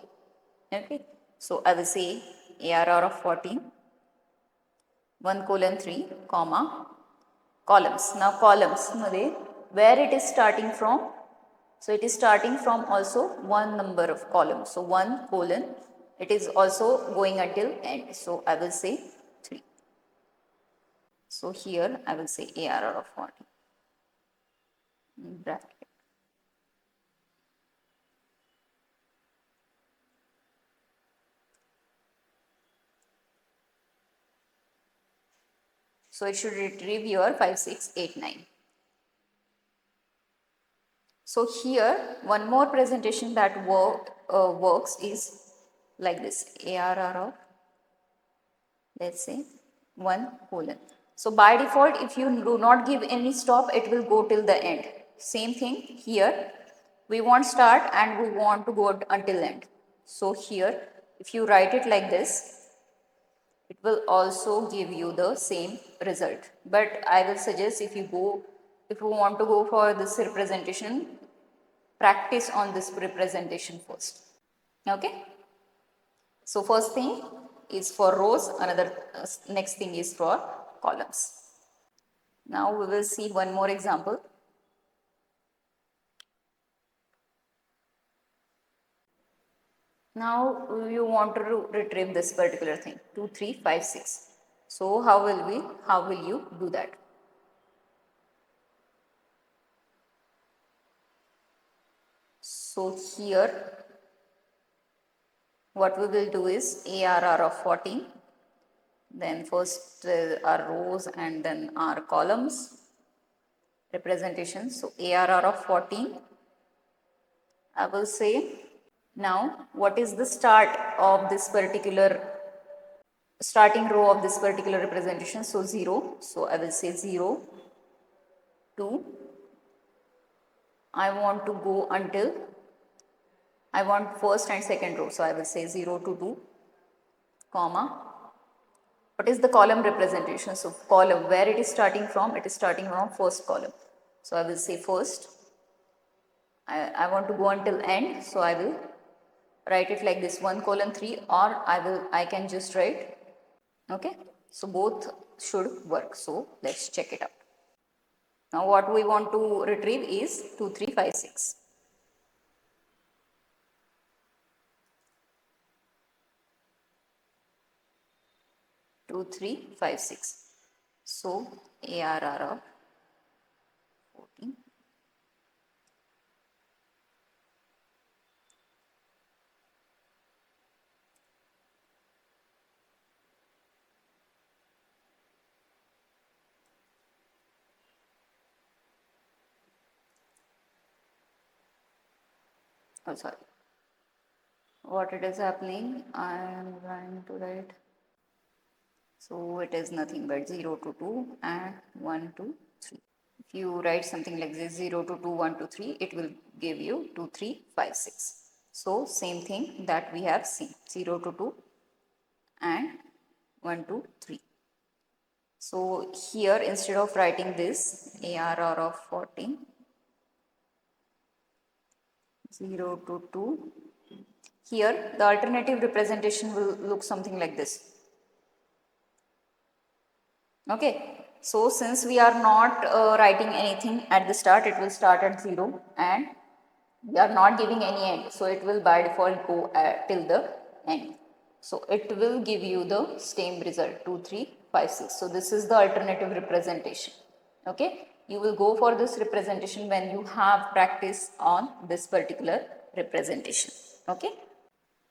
Okay. So I will say ARR of 14, 1 colon 3, comma, columns. Now columns, where it is starting from? So it is starting from also one number of columns. So 1 colon, it is also going until end. So I will say 3. So here I will say ARR of 40 bracket. So it should retrieve your 5, 6, 8, 9. So here one more presentation that works is like this, ARR of, let's say, 1 colon. So by default, if you do not give any stop, it will go till the end. Same thing here, we want start and we want to go until end. So here, if you write it like this, it will also give you the same result. But I will suggest if you want to go for this representation, practice on this representation first. Okay. So first thing is for rows, another next thing is for columns. Now we will see one more example. Now you want to retrieve this particular thing, 2, 3, 5, 6. So how will you do that? So here what we will do is ARR of 14, then first our rows and then our columns representation. So ARR of 14, I will say. Now what is the start of this particular starting row of this particular representation? So 0. So I will say 0, 2. I want to go until, I want first and second row. So I will say 0 to 2, comma. What is the column representation? So column, where it is starting from? It is starting from first column. So I will say first. I want to go until end. So I will write it like this, 1 colon 3, or I can just write. Okay. So both should work. So let's check it out. Now what we want to retrieve is 2, 3, 5, 6. Two, 3, 5, 6. So ARR of 14. Oh, sorry. What it is happening, I am going to write. So it is nothing but 0 to 2 and 1 to 3. If you write something like this, 0 to 2, 1 to 3, it will give you 2, 3, 5, 6. So same thing that we have seen, 0 to 2 and 1 to 3. So here instead of writing this ARR of 14, 0 to 2, here the alternative representation will look something like this. Okay, so since we are not writing anything at the start, it will start at 0 and we are not giving any end. So it will by default go till the end. So it will give you the same result, 2, 3, 5, 6. So this is the alternative representation. Okay, you will go for this representation when you have practice on this particular representation. Okay,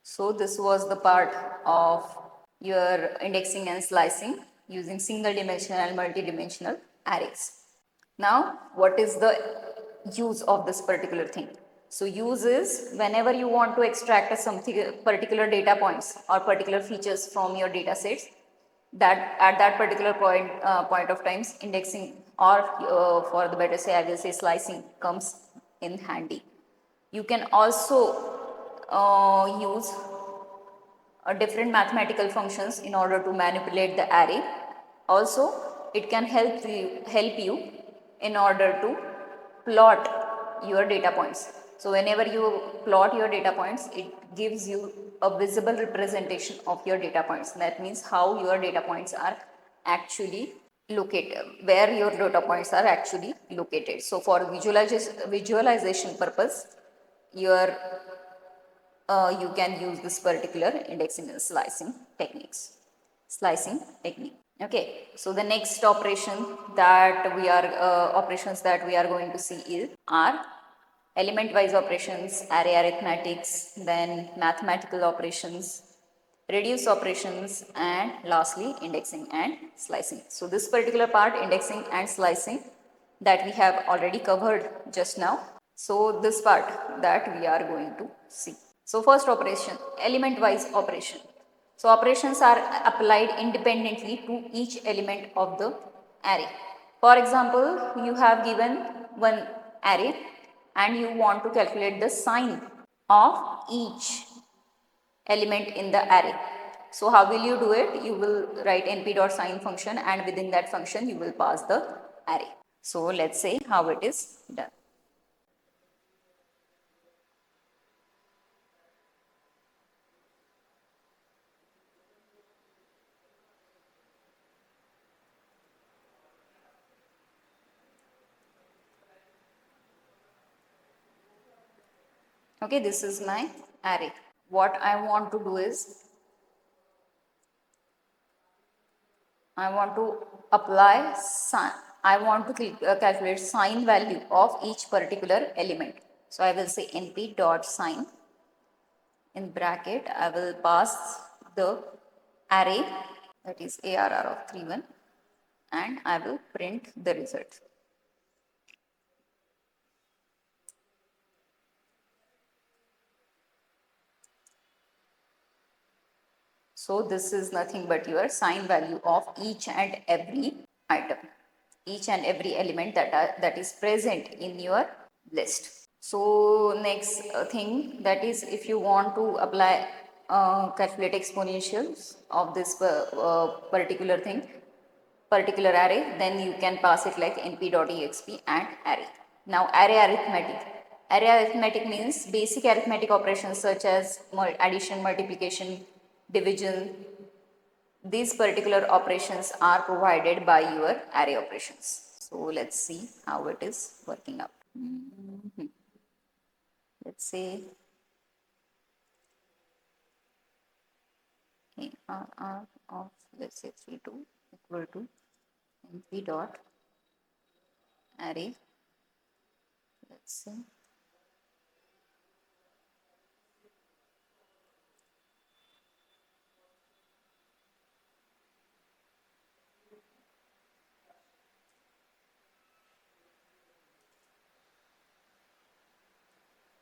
so this was the part of your indexing and slicing using single dimensional and multi-dimensional arrays. Now, what is the use of this particular thing? So use is whenever you want to extract something particular data points or particular features from your data sets, that at that particular point of times, indexing or for the better say I will say slicing comes in handy. You can also use different mathematical functions in order to manipulate the array. Also, it can help you in order to plot your data points. So whenever you plot your data points, it gives you a visible representation of your data points. That means how your data points are actually located, where your data points are actually located. So for visualization purpose, your you can use this particular indexing and slicing techniques. Slicing technique. Okay, so the next operations that we are going to see are element wise operations, array arithmetics, then mathematical operations, reduce operations, and lastly indexing and slicing. So this particular part, indexing and slicing, that we have already covered just now. So this part that we are going to see. So first operation, element wise operation. So operations are applied independently to each element of the array. For example, you have given one array and you want to calculate the sign of each element in the array. So how will you do it? You will write np.sign function, and within that function you will pass the array. So let's say how it is done. Okay, this is my array. What I want to do is, I want to apply sign. I want to calculate sign value of each particular element. So I will say np dot sign. In bracket, I will pass the array, that is ARR of 31, and I will print the result. So this is nothing but your sign value of each and every item, each and every element that is present in your list. So next thing, that is, if you want to apply calculate exponentials of this particular thing, particular array, then you can pass it like np.exp and array. Now array arithmetic. Array arithmetic means basic arithmetic operations such as addition, multiplication, division. These particular operations are provided by your array operations. So let's see how it is working out. Let's say ARR of, let's say 32 equal to np dot array. Let's see.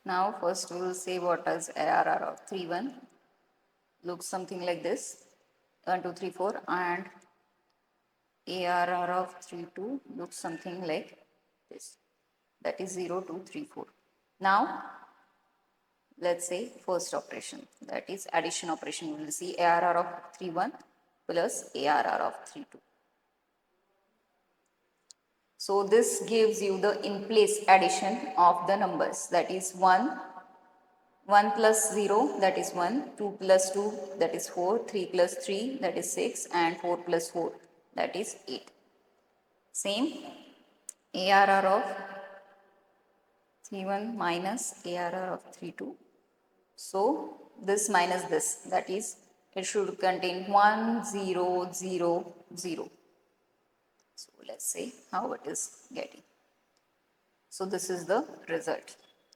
Now first we will say what is ARR of 31. Looks something like this, 1 2 3 4, and ARR of 32 looks something like this, that is 0 2 3 4. Now let's say first operation, that is addition operation. We will see ARR of 31 plus ARR of 32. So this gives you the in place addition of the numbers, that is 1 plus 0, that is 1, 2 plus 2, that is 4, 3 plus 3, that is 6, and 4 plus 4, that is 8. Same, ARR of 31 minus ARR of 32. So this minus this, that is, it should contain 1 0 0 0. So let's see how it is getting. So this is the result.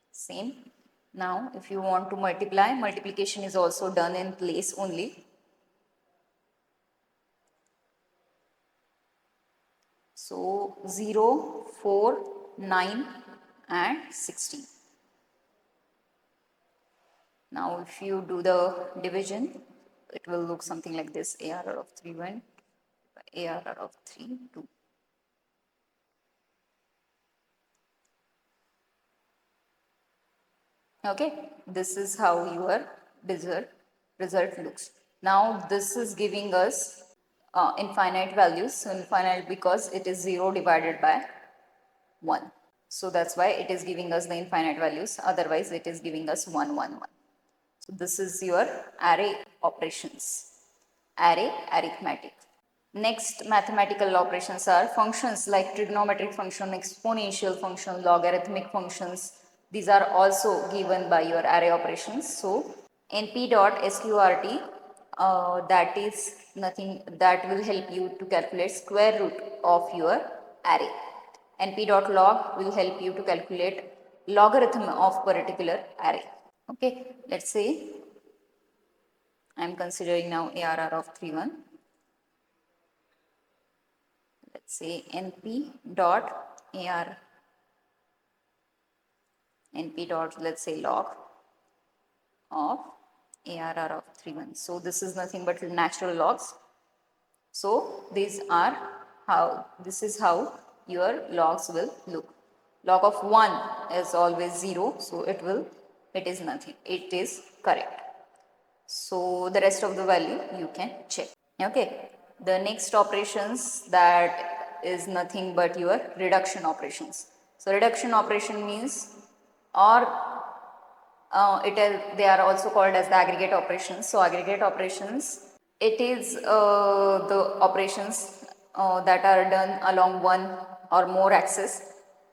Same. Now if you want to multiply, multiplication is also done in place only. So 0, 4, 9 and 16. Now if you do the division, it will look something like this, ARR of 3 1, ARR of 3 2. Okay, this is how your result looks. Now this is giving us infinite values. So infinite because it is 0 divided by 1. So that's why it is giving us the infinite values. Otherwise it is giving us 1, 1, 1. So this is your array operations, array arithmetic. Next mathematical operations are functions like trigonometric function, exponential function, logarithmic functions. These are also given by your array operations. So np.sqrt, that is nothing that will help you to calculate square root of your array. np.log will help you to calculate logarithm of particular array. Okay, let's say I am considering now ARR of 31. Let's say np dot let's say log of ARR of 31. So this is nothing but natural logs. So this is how your logs will look. Log of 1 is always 0, so it is nothing. It is correct. So the rest of the value you can check. Okay. The next operations, that is nothing but your reduction operations. So reduction operation means, or they are also called as the aggregate operations. So aggregate operations, it is the operations that are done along one or more axes.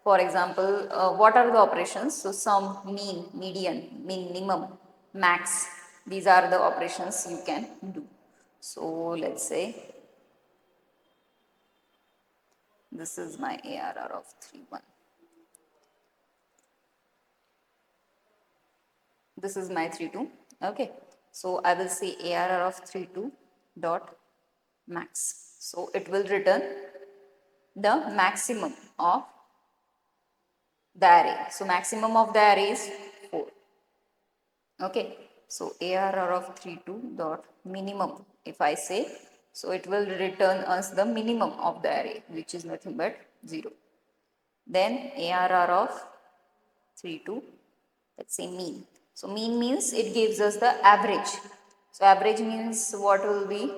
For example, what are the operations? So sum, mean, median, minimum, max. These are the operations you can do. So let's say this is my ARR of 31. This is my 32. Okay. So I will say ARR of 32 dot max. So it will return the maximum of the array. So maximum of the array is 4. Okay. So ARR of 32 dot minimum, if I say, so it will return us the minimum of the array, which is nothing but 0. Then ARR of 32, let's say mean. So mean means it gives us the average. So average means what will be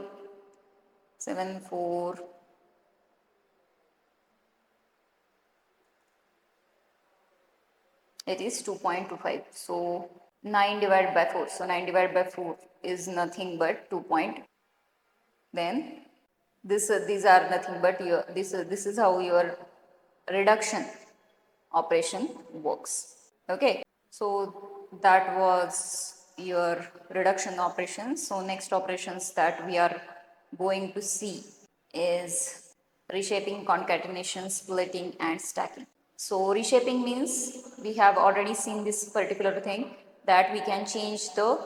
7, 4, it is 2.25. So 9 divided by 4. So 9 divided by 4 is nothing but 2 point. Then these are nothing but this is how your reduction operation works. Okay. So that was your reduction operations. So next operations that we are going to see is reshaping, concatenation, splitting and stacking. So reshaping means we have already seen this particular thing, that we can change the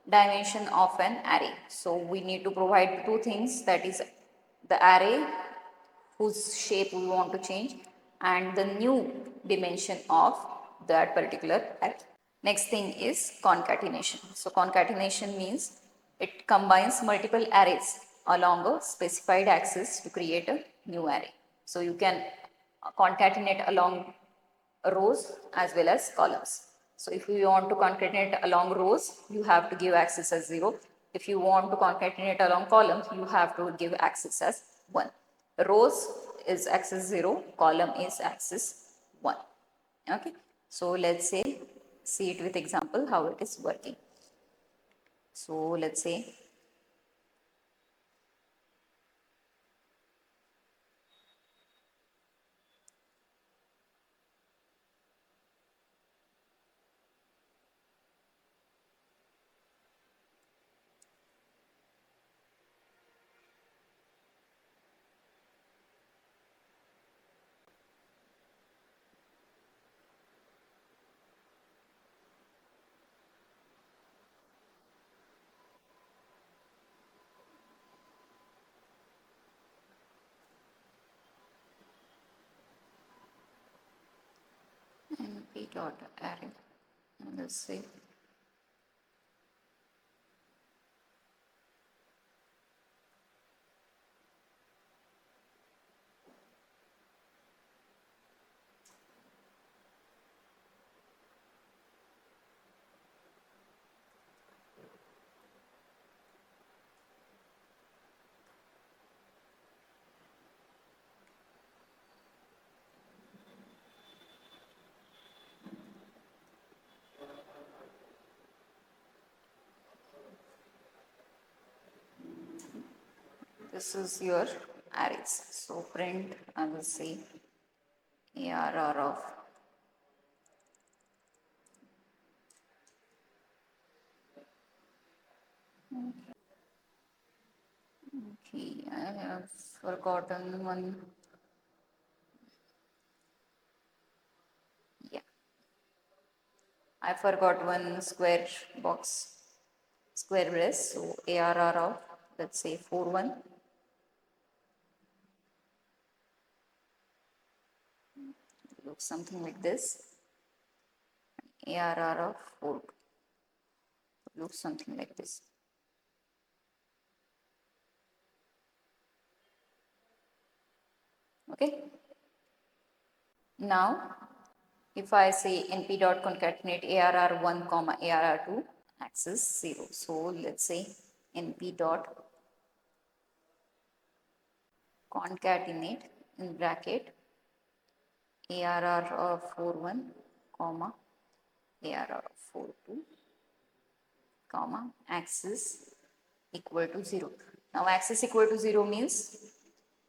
dimension of an array. So we need to provide two things, that is the array whose shape we want to change and the new dimension of that particular array. Next thing is concatenation. So concatenation means it combines multiple arrays along a specified axis to create a new array. So you can concatenate along rows as well as columns. So if you want to concatenate along rows, you have to give axis as 0. If you want to concatenate along columns, you have to give axis as 1. Rows is axis 0, column is axis 1. Okay. So let's say, see it with example how it is working. So let's say np dot array, let's say this is your arrays. So print, I will say ARR of okay, I have forgotten one. Yeah, I forgot one square box, square brace. So ARR of, let's say 41. Looks something like this. ARR of 4 looks something like this. Okay. Now, if I say np dot concatenate ARR1 comma ARR2 axis 0. So let's say np dot concatenate in bracket ARR of 41 comma ARR of 42 comma axis equal to 0. Now axis equal to 0 means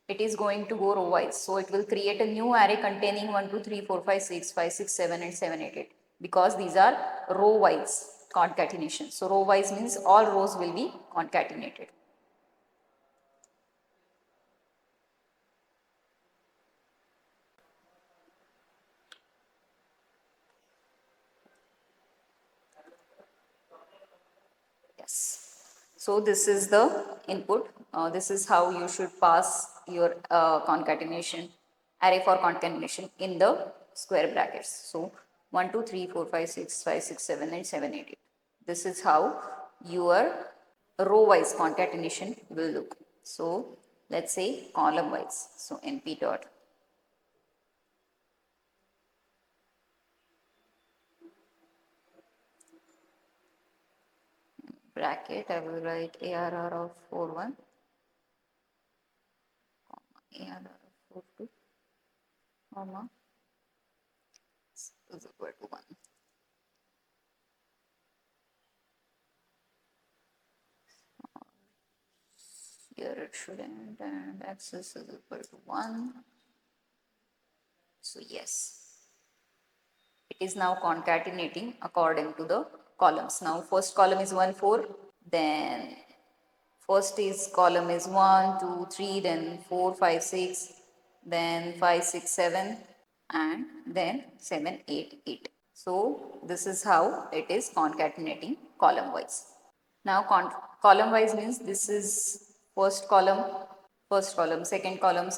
it is going to go row wise. So it will create a new array containing 1, 2, 3, 4, 5, 6, 5, 6, 7 and 7, 8, 8 because these are row wise concatenation. So row wise means all rows will be concatenated. Yes. So this is the input. This is how you should pass your concatenation array for concatenation in the square brackets. So 1, 2, 3, 4, 5, 6, 5, 6, 7 and 7, 8, 8. This is how your row wise concatenation will look. So let's say column wise. So np dot bracket, I will write ARR of 41 ARR of 42 comma is equal to 1. Here it should end and axis is equal to 1. So yes, it is now concatenating according to the columns. Now first column is 1, 4, then first is column is 1, 2, 3, then 4, 5, 6, then 5, 6, 7 and then 7, 8, 8. So this is how it is concatenating column wise. Now column wise means this is first column, second column,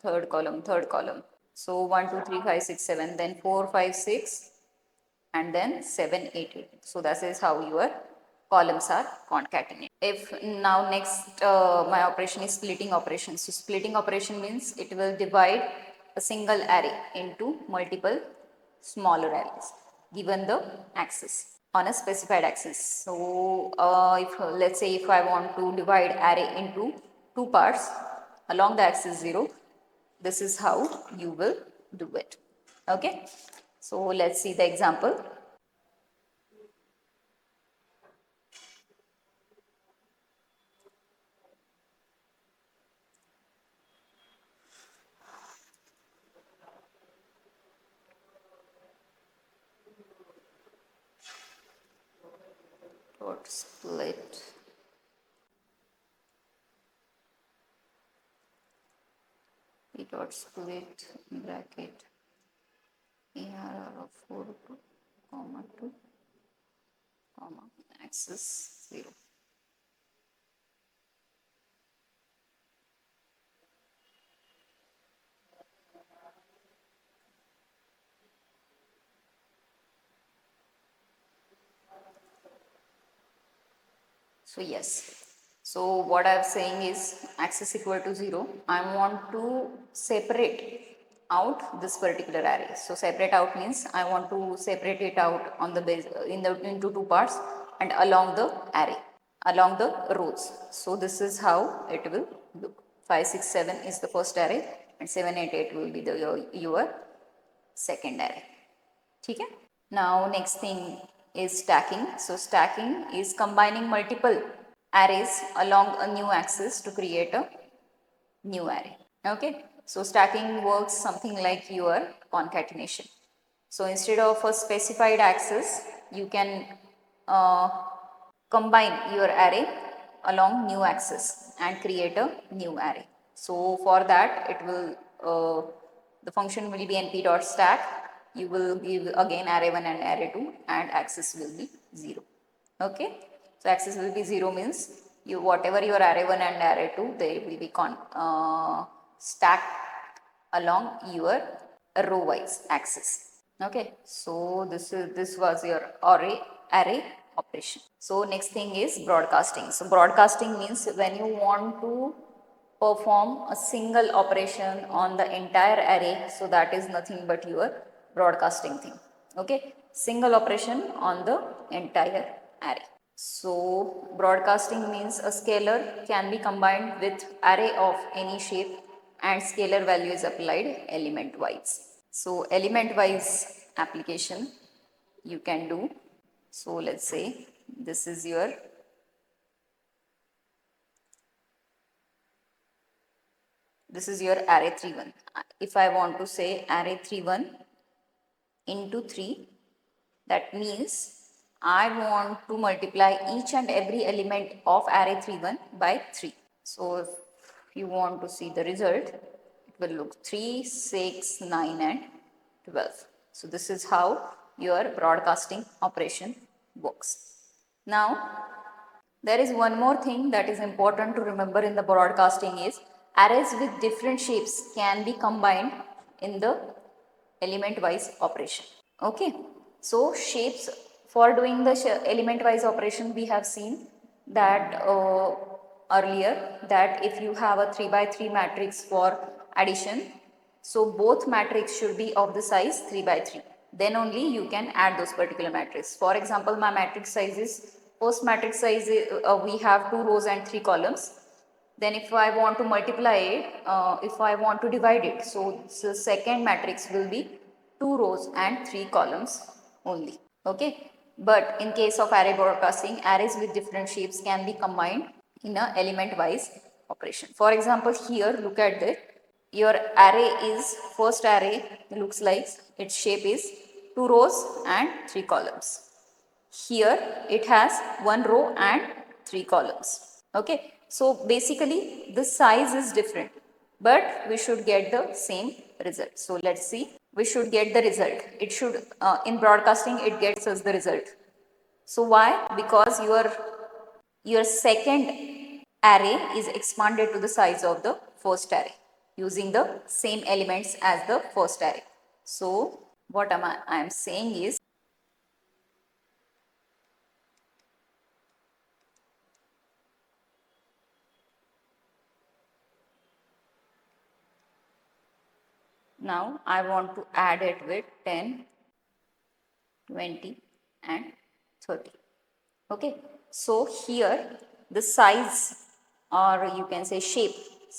third column. So 1, 2, 3, 5, 6, 7, then 4, 5, 6 and then 7, 8, 8. So that is how your columns are concatenated. If now next my operation is splitting operation. So splitting operation means it will divide a single array into multiple smaller arrays given the axis on a specified axis. So if let's say if I want to divide array into two parts along the axis 0, this is how you will do it. Okay. So let's see the example. Dot split p dot split bracket ARR of 4 comma 2 comma axis 0. So yes, so what I am saying is axis equal to 0. I want to separate out this particular array. So separate out means I want to separate it out on the base into two parts and along the array, along the rows. So this is how it will look. 5, 6, 7 is the first array and 7, 8, 8 will be your second array. ठीक है? Now next thing is stacking. So stacking is combining multiple arrays along a new axis to create a new array. Okay, so stacking works something like your concatenation. So instead of a specified access, you can uh, combine your array along new axis and create a new array. So for that, it will the function will be np.stack. You will give again array1 and array2, and axis will be 0. Okay, so axis will be 0 means you whatever your array1 and array2, they will be stacked along your row wise axis. Okay, so this was your array operation. So next thing is broadcasting. So broadcasting means when you want to perform a single operation on the entire array, so that is nothing but your broadcasting thing. Okay, single operation on the entire array. So broadcasting means a scalar can be combined with array of any shape and scalar value is applied element wise. So element wise application you can do. So let's say this is your array 3 1. If I want to say array 3 1 into 3, that means I want to multiply each and every element of array 3 1 by 3. So if you want to see the result, it will look 3, 6, 9 and 12. So this is how your broadcasting operation works. Now there is one more thing that is important to remember in the broadcasting is arrays with different shapes can be combined in the element wise operation. Okay, so shapes, for doing the element wise operation we have seen that earlier, that if you have a 3 by 3 matrix for addition, so both matrix should be of the size 3 by 3, then only you can add those particular matrices. For example, my matrix size is, first matrix size is, we have 2 rows and 3 columns. Then if I want to multiply it, if I want to divide it, so the second matrix will be 2 rows and 3 columns only. Okay, but in case of array broadcasting, arrays with different shapes can be combined in a element wise operation. For example, here look at that, your array is, first array looks like its shape is 2 rows and 3 columns. Here it has 1 row and 3 columns. Okay, so basically the size is different, but we should get the same result. So let's see, we should get the result. It should, in broadcasting it gets us the result. So why? Because your second array is expanded to the size of the first array using the same elements as the first array. So what I am saying is, now I want to add it with 10, 20 and 30. Okay, so here the size, or you can say shape,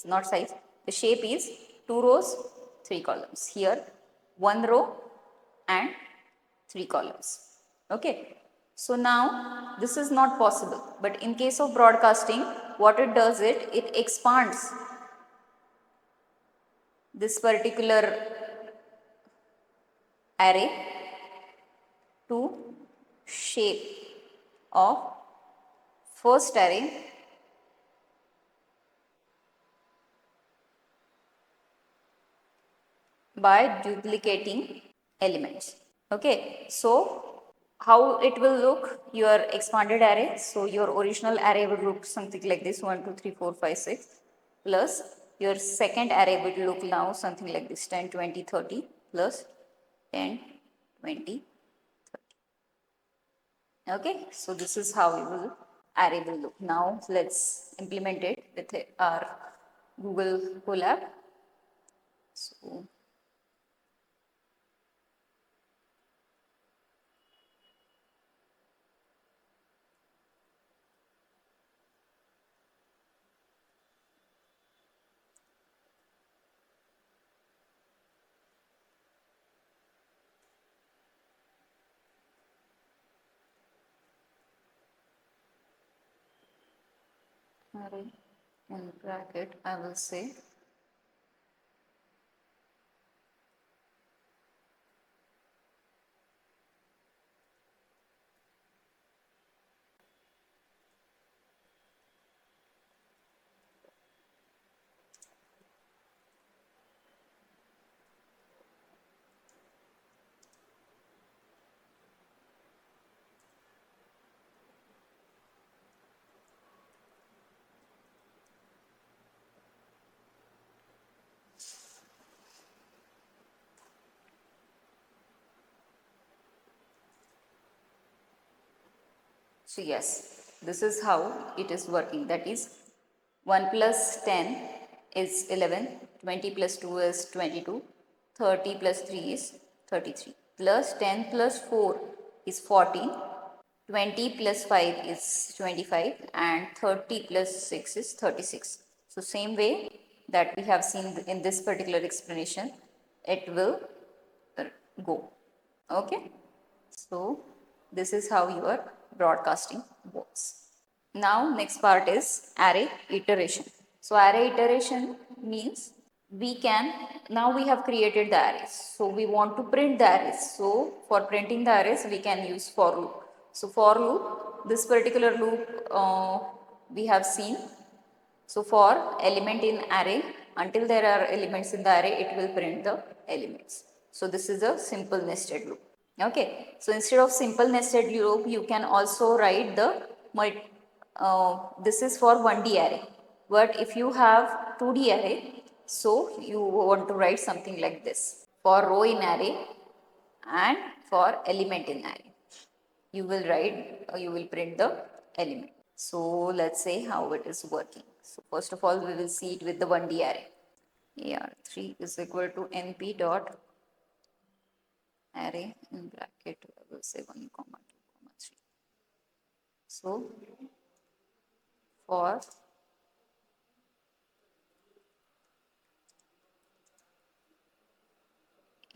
not size, the shape is 2 rows, 3 columns. Here 1 row and 3 columns. Okay, so now this is not possible, but in case of broadcasting, what it does, it expands this particular array to shape of first array by duplicating elements. Okay, so how it will look, your expanded array, so your original array would look something like this, 1 2 3 4 5 6, plus your second array would look now something like this, 10 20 30 plus 10 20 30. Okay, so this is how array will look. Now let's implement it with our Google Colab. So array in bracket I will say So yes, this is how it is working. That is 1 plus 10 is 11, 20 plus 2 is 22, 30 plus 3 is 33, plus 10 plus 4 is 14, 20 plus 5 is 25, and 30 plus 6 is 36. So same way that we have seen in this particular explanation, it will go. Okay. So this is how your broadcasting works. Now next part is array iteration. So array iteration means we can, now we have created the arrays. So we want to print the arrays. So for printing the arrays we can use for loop. So for loop, this particular loop we have seen. So for element in array, until there are elements in the array, it will print the elements. So this is a simple nested loop. Okay. So instead of simple nested loop, you can also write the this is for 1D array. But if you have 2D array, so you want to write something like this. For row in array and for element in array, you will write, you will print the element. So let's say how it is working. So first of all, we will see it with the 1D array. AR3 is equal to np dot array in bracket, I will say 1 comma 2 comma 3. So for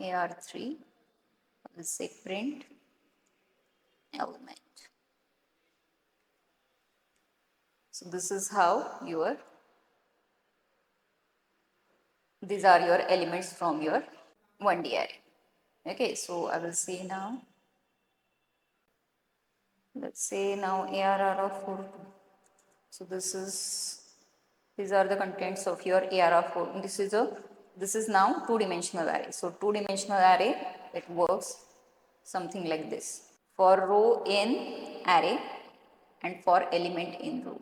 AR3, I will say print element. So this is how these are your elements from your 1D array. Okay, so I will say now, let's say now ARR of 4. So these are the contents of your AR of 4. This is now two-dimensional array. So two-dimensional array, it works something like this. For row in array and for element in row.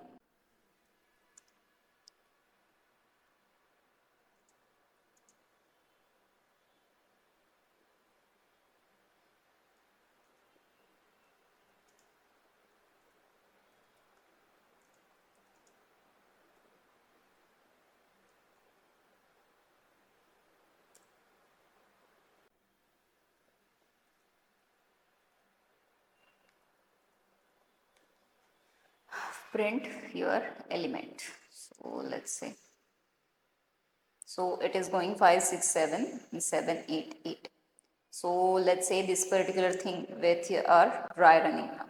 Print your element. So let's say, so it is going 5, 6, 7, and 7, 8, 8. So let's say this particular thing with our dry running now.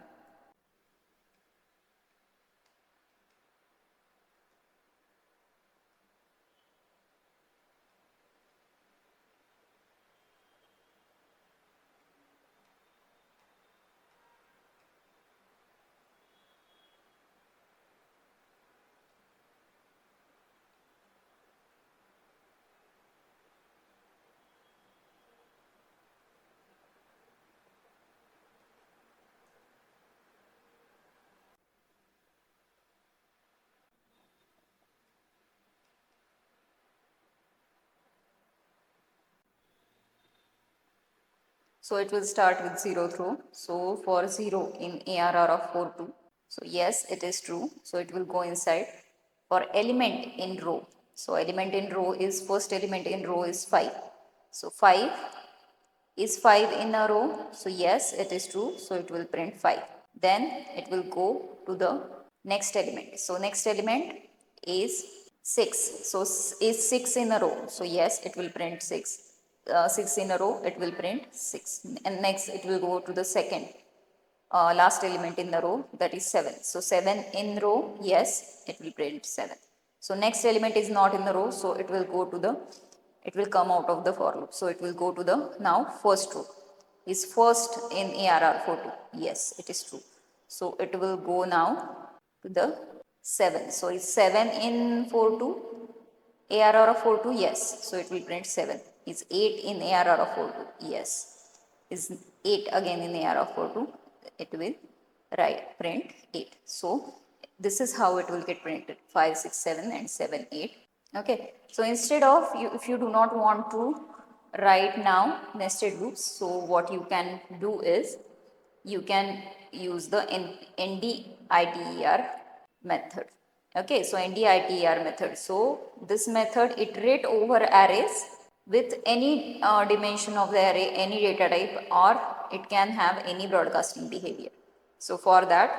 So it will start with 0th row. So for 0 in ARR of 4 2. So yes, it is true. So it will go inside. For element in row. So element in row is, first element in row is 5. So 5 is 5 in a row. So yes, it is true. So it will print 5. Then it will go to the next element. So next element is 6. So is 6 in a row. So yes, it will print 6. 6 in a row, it will print 6. And next it will go to the second last element in the row, that is 7. So 7 in row, yes, it will print 7. So next element is not in the row, so it will go to the, it will come out of the for loop. So it will go to the now first row. Is first in ARR 42? Yes, it is true. So it will go now to the 7. So is 7 in 42? ARR of 42? Yes. So it will print 7. Is 8 in ARR of 42? Yes. Is 8 again in ARR of 42? It will print 8. So this is how it will get printed: 5, 6, 7 and 7, 8. Okay. So instead of, if you do not want to write now nested loops, so what you can do is, you can use the NDITER method. Okay, so NDITER method. So this method iterate over arrays with any dimension of the array, any data type, or it can have any broadcasting behavior. So for that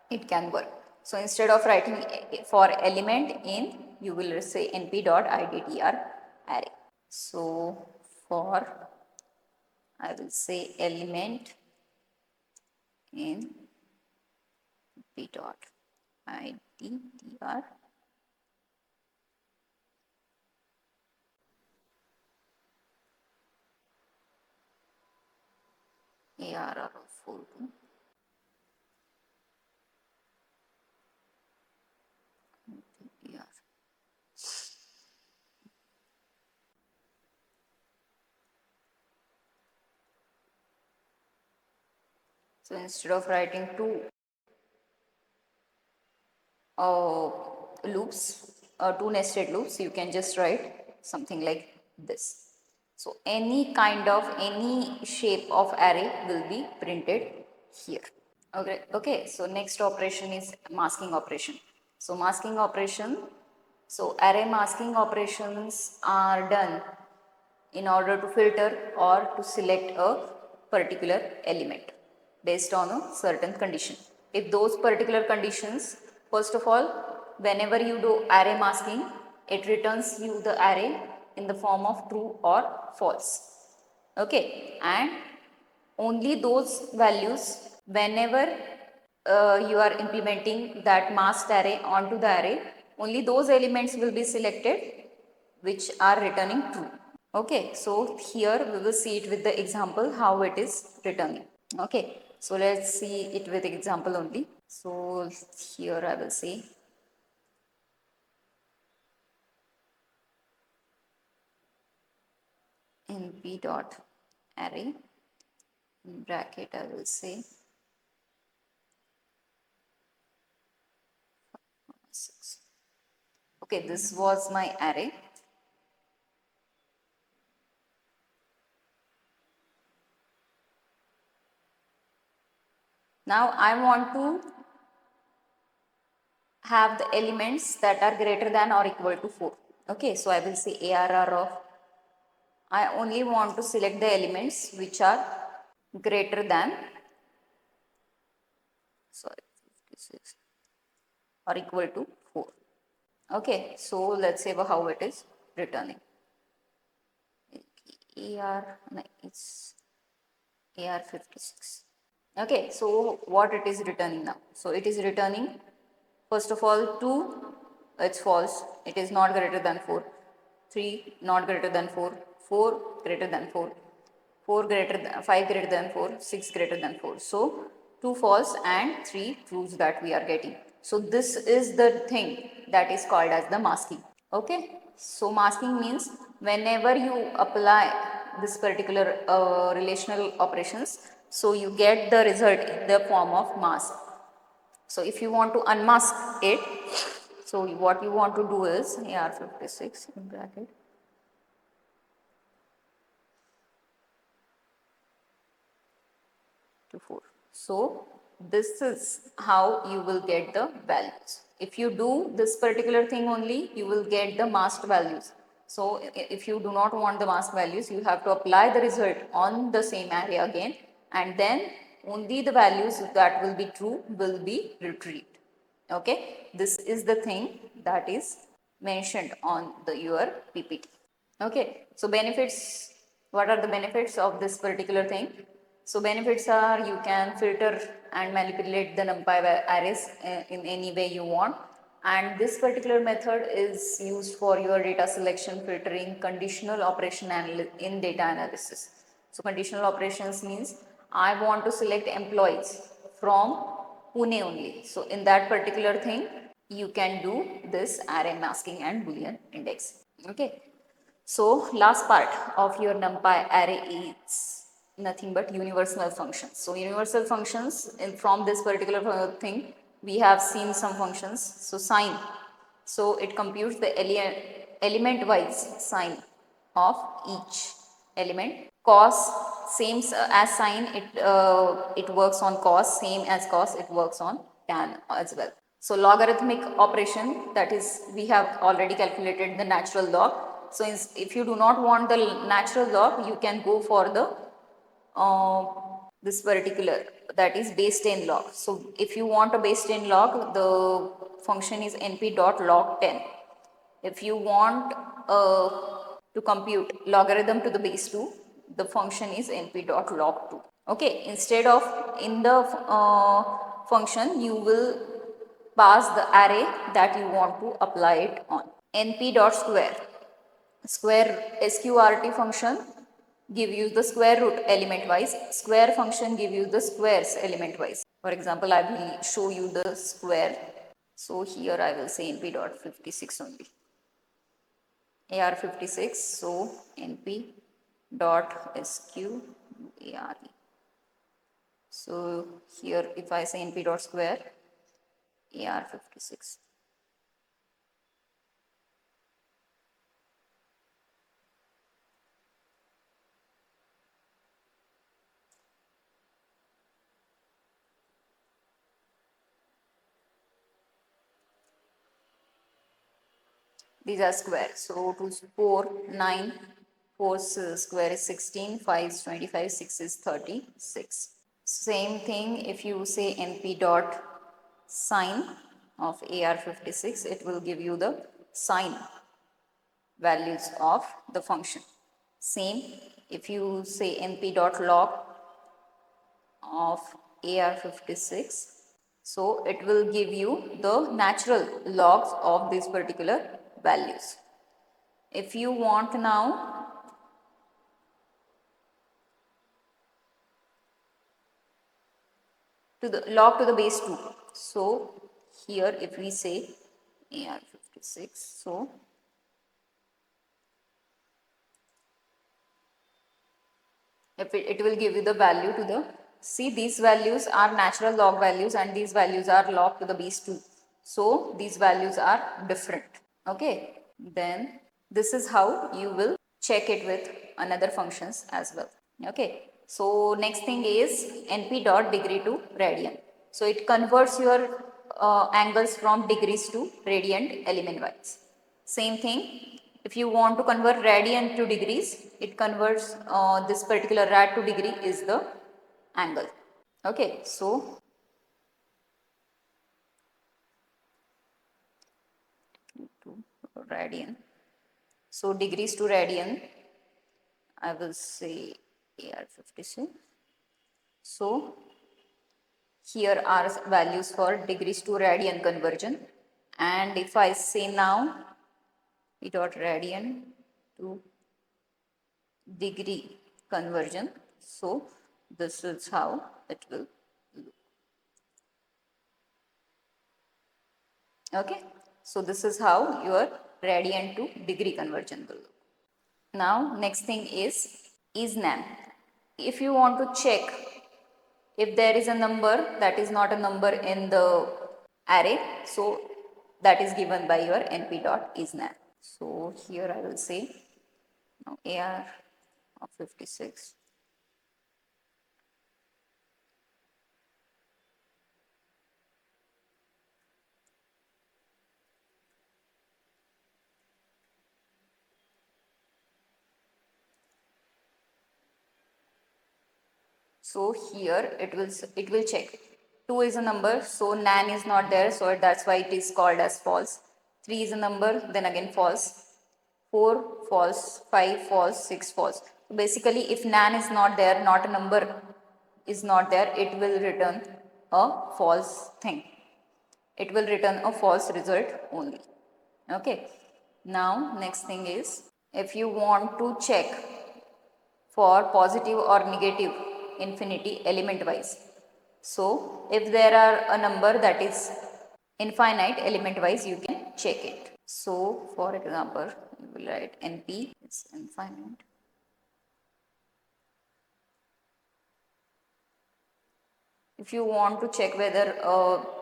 it can work. So instead of writing for element in, you will say np.idtr array. So for, I will say element in p.idtr arr of 4. So instead of writing two loops, two nested loops, you can just write something like this. So any kind of, any shape of array will be printed here. Okay, so next operation is masking operation. So masking operation, so array masking operations are done in order to filter or to select a particular element based on a certain condition. If those particular conditions, first of all, whenever you do array masking, it returns you the array in the form of true or false. Okay, and only those values, whenever you are implementing that masked array onto the array, only those elements will be selected which are returning true. Okay, so here we will see it with the example how it is returning. Okay, so let's see it with example only. So here I will say np dot array, in bracket I will say 6. Okay, this was my array. Now I want to have the elements that are greater than or equal to 4. Okay, so I will say ARR of, I only want to select the elements which are greater than, sorry, 56 or equal to 4. Okay, so let's say how it is returning. AR, no, it's AR56. Okay, so what it is returning now? So it is returning, first of all, 2, it's false, it is not greater than 4. 3, not greater than 4. 4, greater than 4. 4 greater than 5, greater than 4. 6, greater than 4. So 2 false and 3 trues that we are getting. So this is the thing that is called as the masking. Okay, so masking means whenever you apply this particular relational operations, so you get the result in the form of mask. So if you want to unmask it, so what you want to do is AR56 in bracket to 4. So this is how you will get the values. If you do this particular thing only, you will get the masked values. So if you do not want the masked values, you have to apply the result on the same array again, and then only the values that will be true will be retrieved. Okay, this is the thing that is mentioned on your PPT. Okay, so benefits, what are the benefits of this particular thing? So benefits are you can filter and manipulate the NumPy arrays in any way you want, and this particular method is used for your data selection, filtering, conditional operation in data analysis. So conditional operations means I want to select employees from Pune only. So in that particular thing, you can do this array masking and Boolean index. Okay. So last part of your NumPy array is nothing but universal functions. So universal functions, from this particular thing, we have seen some functions. So sign. So it computes the element wise sign of each element. Cos same as sine, it works on cos, same as cos, it works on tan as well. So logarithmic operation, that is, we have already calculated the natural log. So if you do not want the natural log, you can go for the this particular, that is base 10 log. So if you want a base 10 log, the function is np dot log 10. If you want to compute logarithm to the base 2, the function is np dot log 2. Okay, instead of in the function, you will pass the array that you want to apply it on. np dot square. Square sqrt function give you the square root element wise. Square function give you the squares element wise. For example, I will show you the square. So here I will say np dot 56 only. AR56, so np dot sqare. So here if I say np dot square AR56. These are squares. So 2 is 4, 9, 4 square is 16, 5 is 25, 6 is 36. Same thing if you say np dot sine of AR56, it will give you the sine values of the function. Same if you say np dot log of AR56, so it will give you the natural logs of these particular values. If you want now to the log to the base 2, so here if we say AR56, so if it will give you the value to the, see, these values are natural log values and these values are log to the base 2. So these values are different. Okay, then this is how you will check it with another functions as well. Okay, so next thing is np dot degree to radian. So it converts your angles from degrees to radian element wise. Same thing, if you want to convert radian to degrees, it converts this particular rad to degree is the angle. Okay, so to radian. So degrees to radian, I will say AR56. So here are values for degrees to radian conversion, and if I say now p dot radian to degree conversion, so this is how it will look. Okay, so this is how your radian to degree conversion will look. Now next thing is nam. If you want to check if there is a number that is not a number in the array, so that is given by your np dot isNam. So here I will say now AR of 56. So here it will check. 2 is a number, so nan is not there, so that's why it is called as false. 3 is a number, then again false. 4 false, 5 false, 6 false. So basically if nan is not there, not a number is not there, it will return a false thing. It will return a false result only. Okay. Now next thing is, if you want to check for positive or negative infinity element wise. So if there are a number that is infinite element wise, you can check it. So for example, you will write np is infinite. If you want to check whether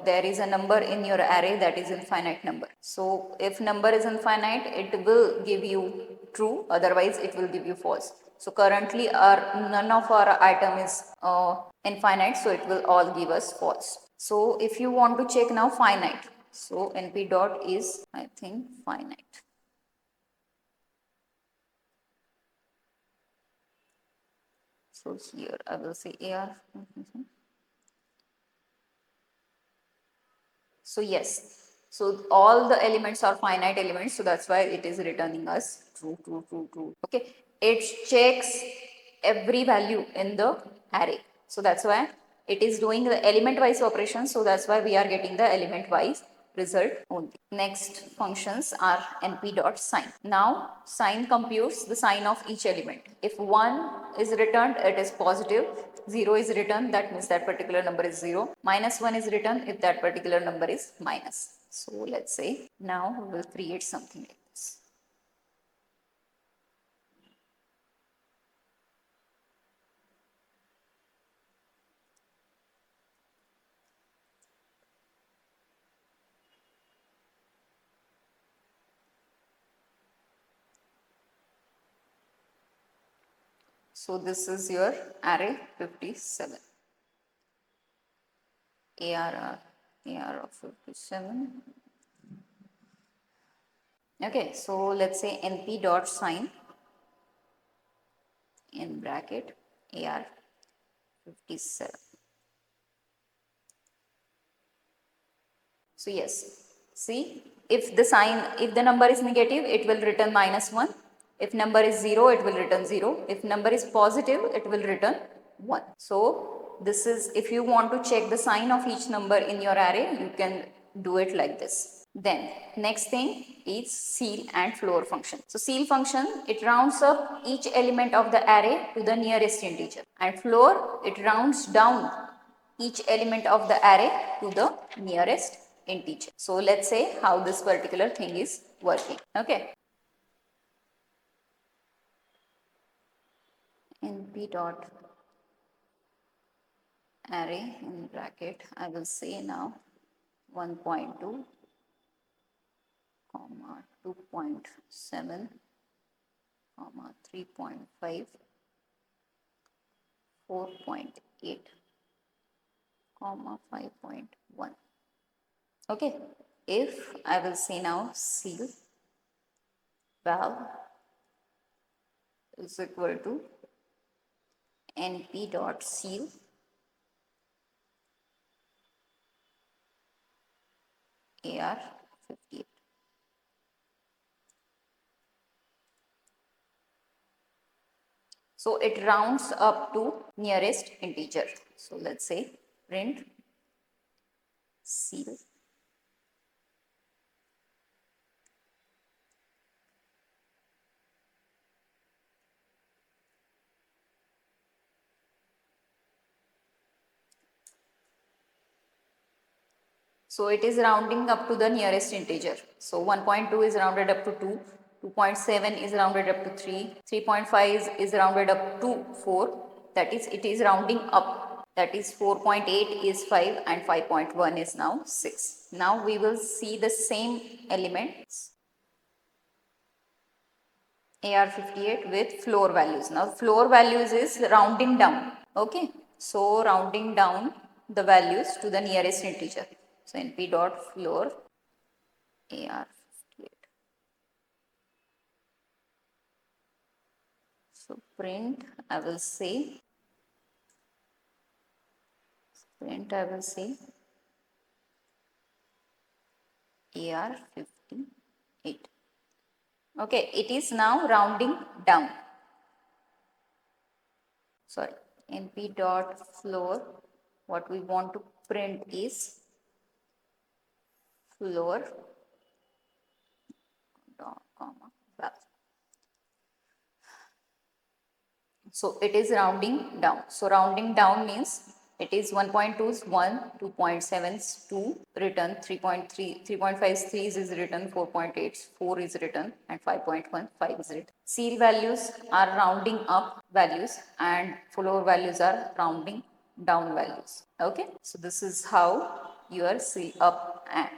there is a number in your array that is infinite number. So if number is infinite, it will give you true, otherwise it will give you false. So currently none of our item is infinite, so it will all give us false. So if you want to check now finite, so np dot is, I think, finite. So here I will say AR. So yes, so all the elements are finite elements, so that's why it is returning us true, true, true, true. Okay, it checks every value in the array. So that's why it is doing the element wise operation. So that's why we are getting the element wise result only. Next functions are np.sign. Now sign computes the sign of each element. If 1 is returned, it is positive. 0 is returned, that means that particular number is 0. Minus 1 is returned if that particular number is minus. So let's say now we will create something like this. So this is your array 57. AR of 57. Okay, so let's say np dot sign in bracket AR 57. So yes, see, if the number is negative, it will return minus 1. If number is 0, it will return 0. If number is positive, it will return 1. So this is, if you want to check the sign of each number in your array, you can do it like this. Then next thing is ceil and floor function. So ceil function, it rounds up each element of the array to the nearest integer, and floor, it rounds down each element of the array to the nearest integer. So let's say how this particular thing is working. Okay. np dot array in bracket, I will say now 1.2 comma 2.7 comma 3.5 4.8 comma 5.1. Okay, if I will say now ceil val is equal to np dot ceil AR 58. So it rounds up to nearest integer. So let's say print ceil So it is rounding up to the nearest integer. So 1.2 is rounded up to 2, 2.7 is rounded up to 3, 3.5 is rounded up to 4. That is, it is rounding up. That is 4.8 is 5 and 5.1 is now 6. Now we will see the same elements AR58 with floor values. Now floor values is rounding down. Okay. So rounding down the values to the nearest integer. So np dot floor AR58. So print I will say AR58. Okay, it is now rounding down. Sorry, np dot floor. What we want to print is floor comma val. So it is rounding down. So rounding down means it is 1.2 is 1, 2.7 is 2, return 3.3, 3.5 is 3 is written, 4.8 4 is written, and 5.1 5 is written. Ceil values are rounding up values and floor values are rounding down values. Okay, so this is how your ceil up and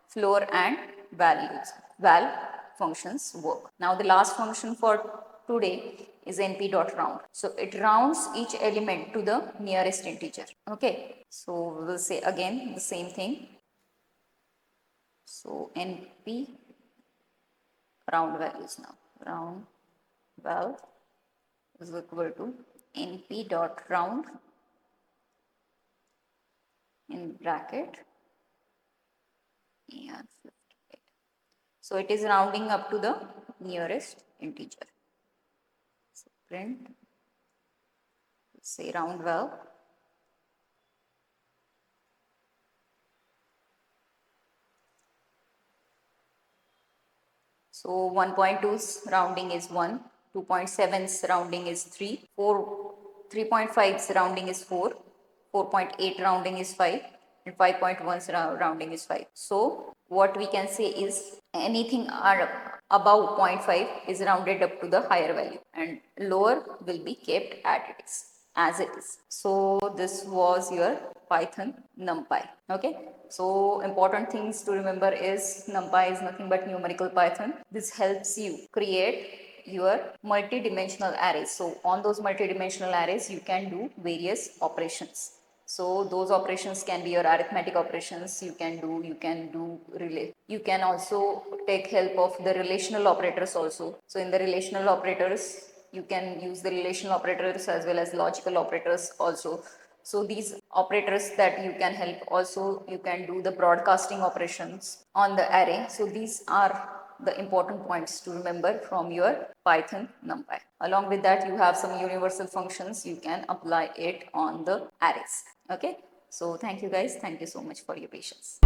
floor and val functions work. Now the last function for today is np.round. So it rounds each element to the nearest integer. Okay, so we will say again the same thing. So np round values now. Round val is equal to np.round in bracket and 58. So it is rounding up to the nearest integer. So print, say round val. So 1.2's rounding is 1, 2.7's rounding is 3, 3.5's rounding is 4, 4.8 rounding is 5, and 5.1's rounding is 5. So what we can say is anything above 0.5 is rounded up to the higher value and lower will be kept as it is. So this was your Python NumPy. Okay, so important things to remember is NumPy is nothing but numerical Python. This helps you create your multi-dimensional arrays. So on those multi-dimensional arrays you can do various operations. So those operations can be your arithmetic operations, you can also take help of the relational operators also. So in the relational operators you can use the relational operators as well as logical operators also. So these operators that you can help also, you can do the broadcasting operations on the array. So these are the important points to remember from your Python NumPy. Along with that, you have some universal functions, you can apply it on the arrays. Okay, so thank you guys, thank you so much for your patience.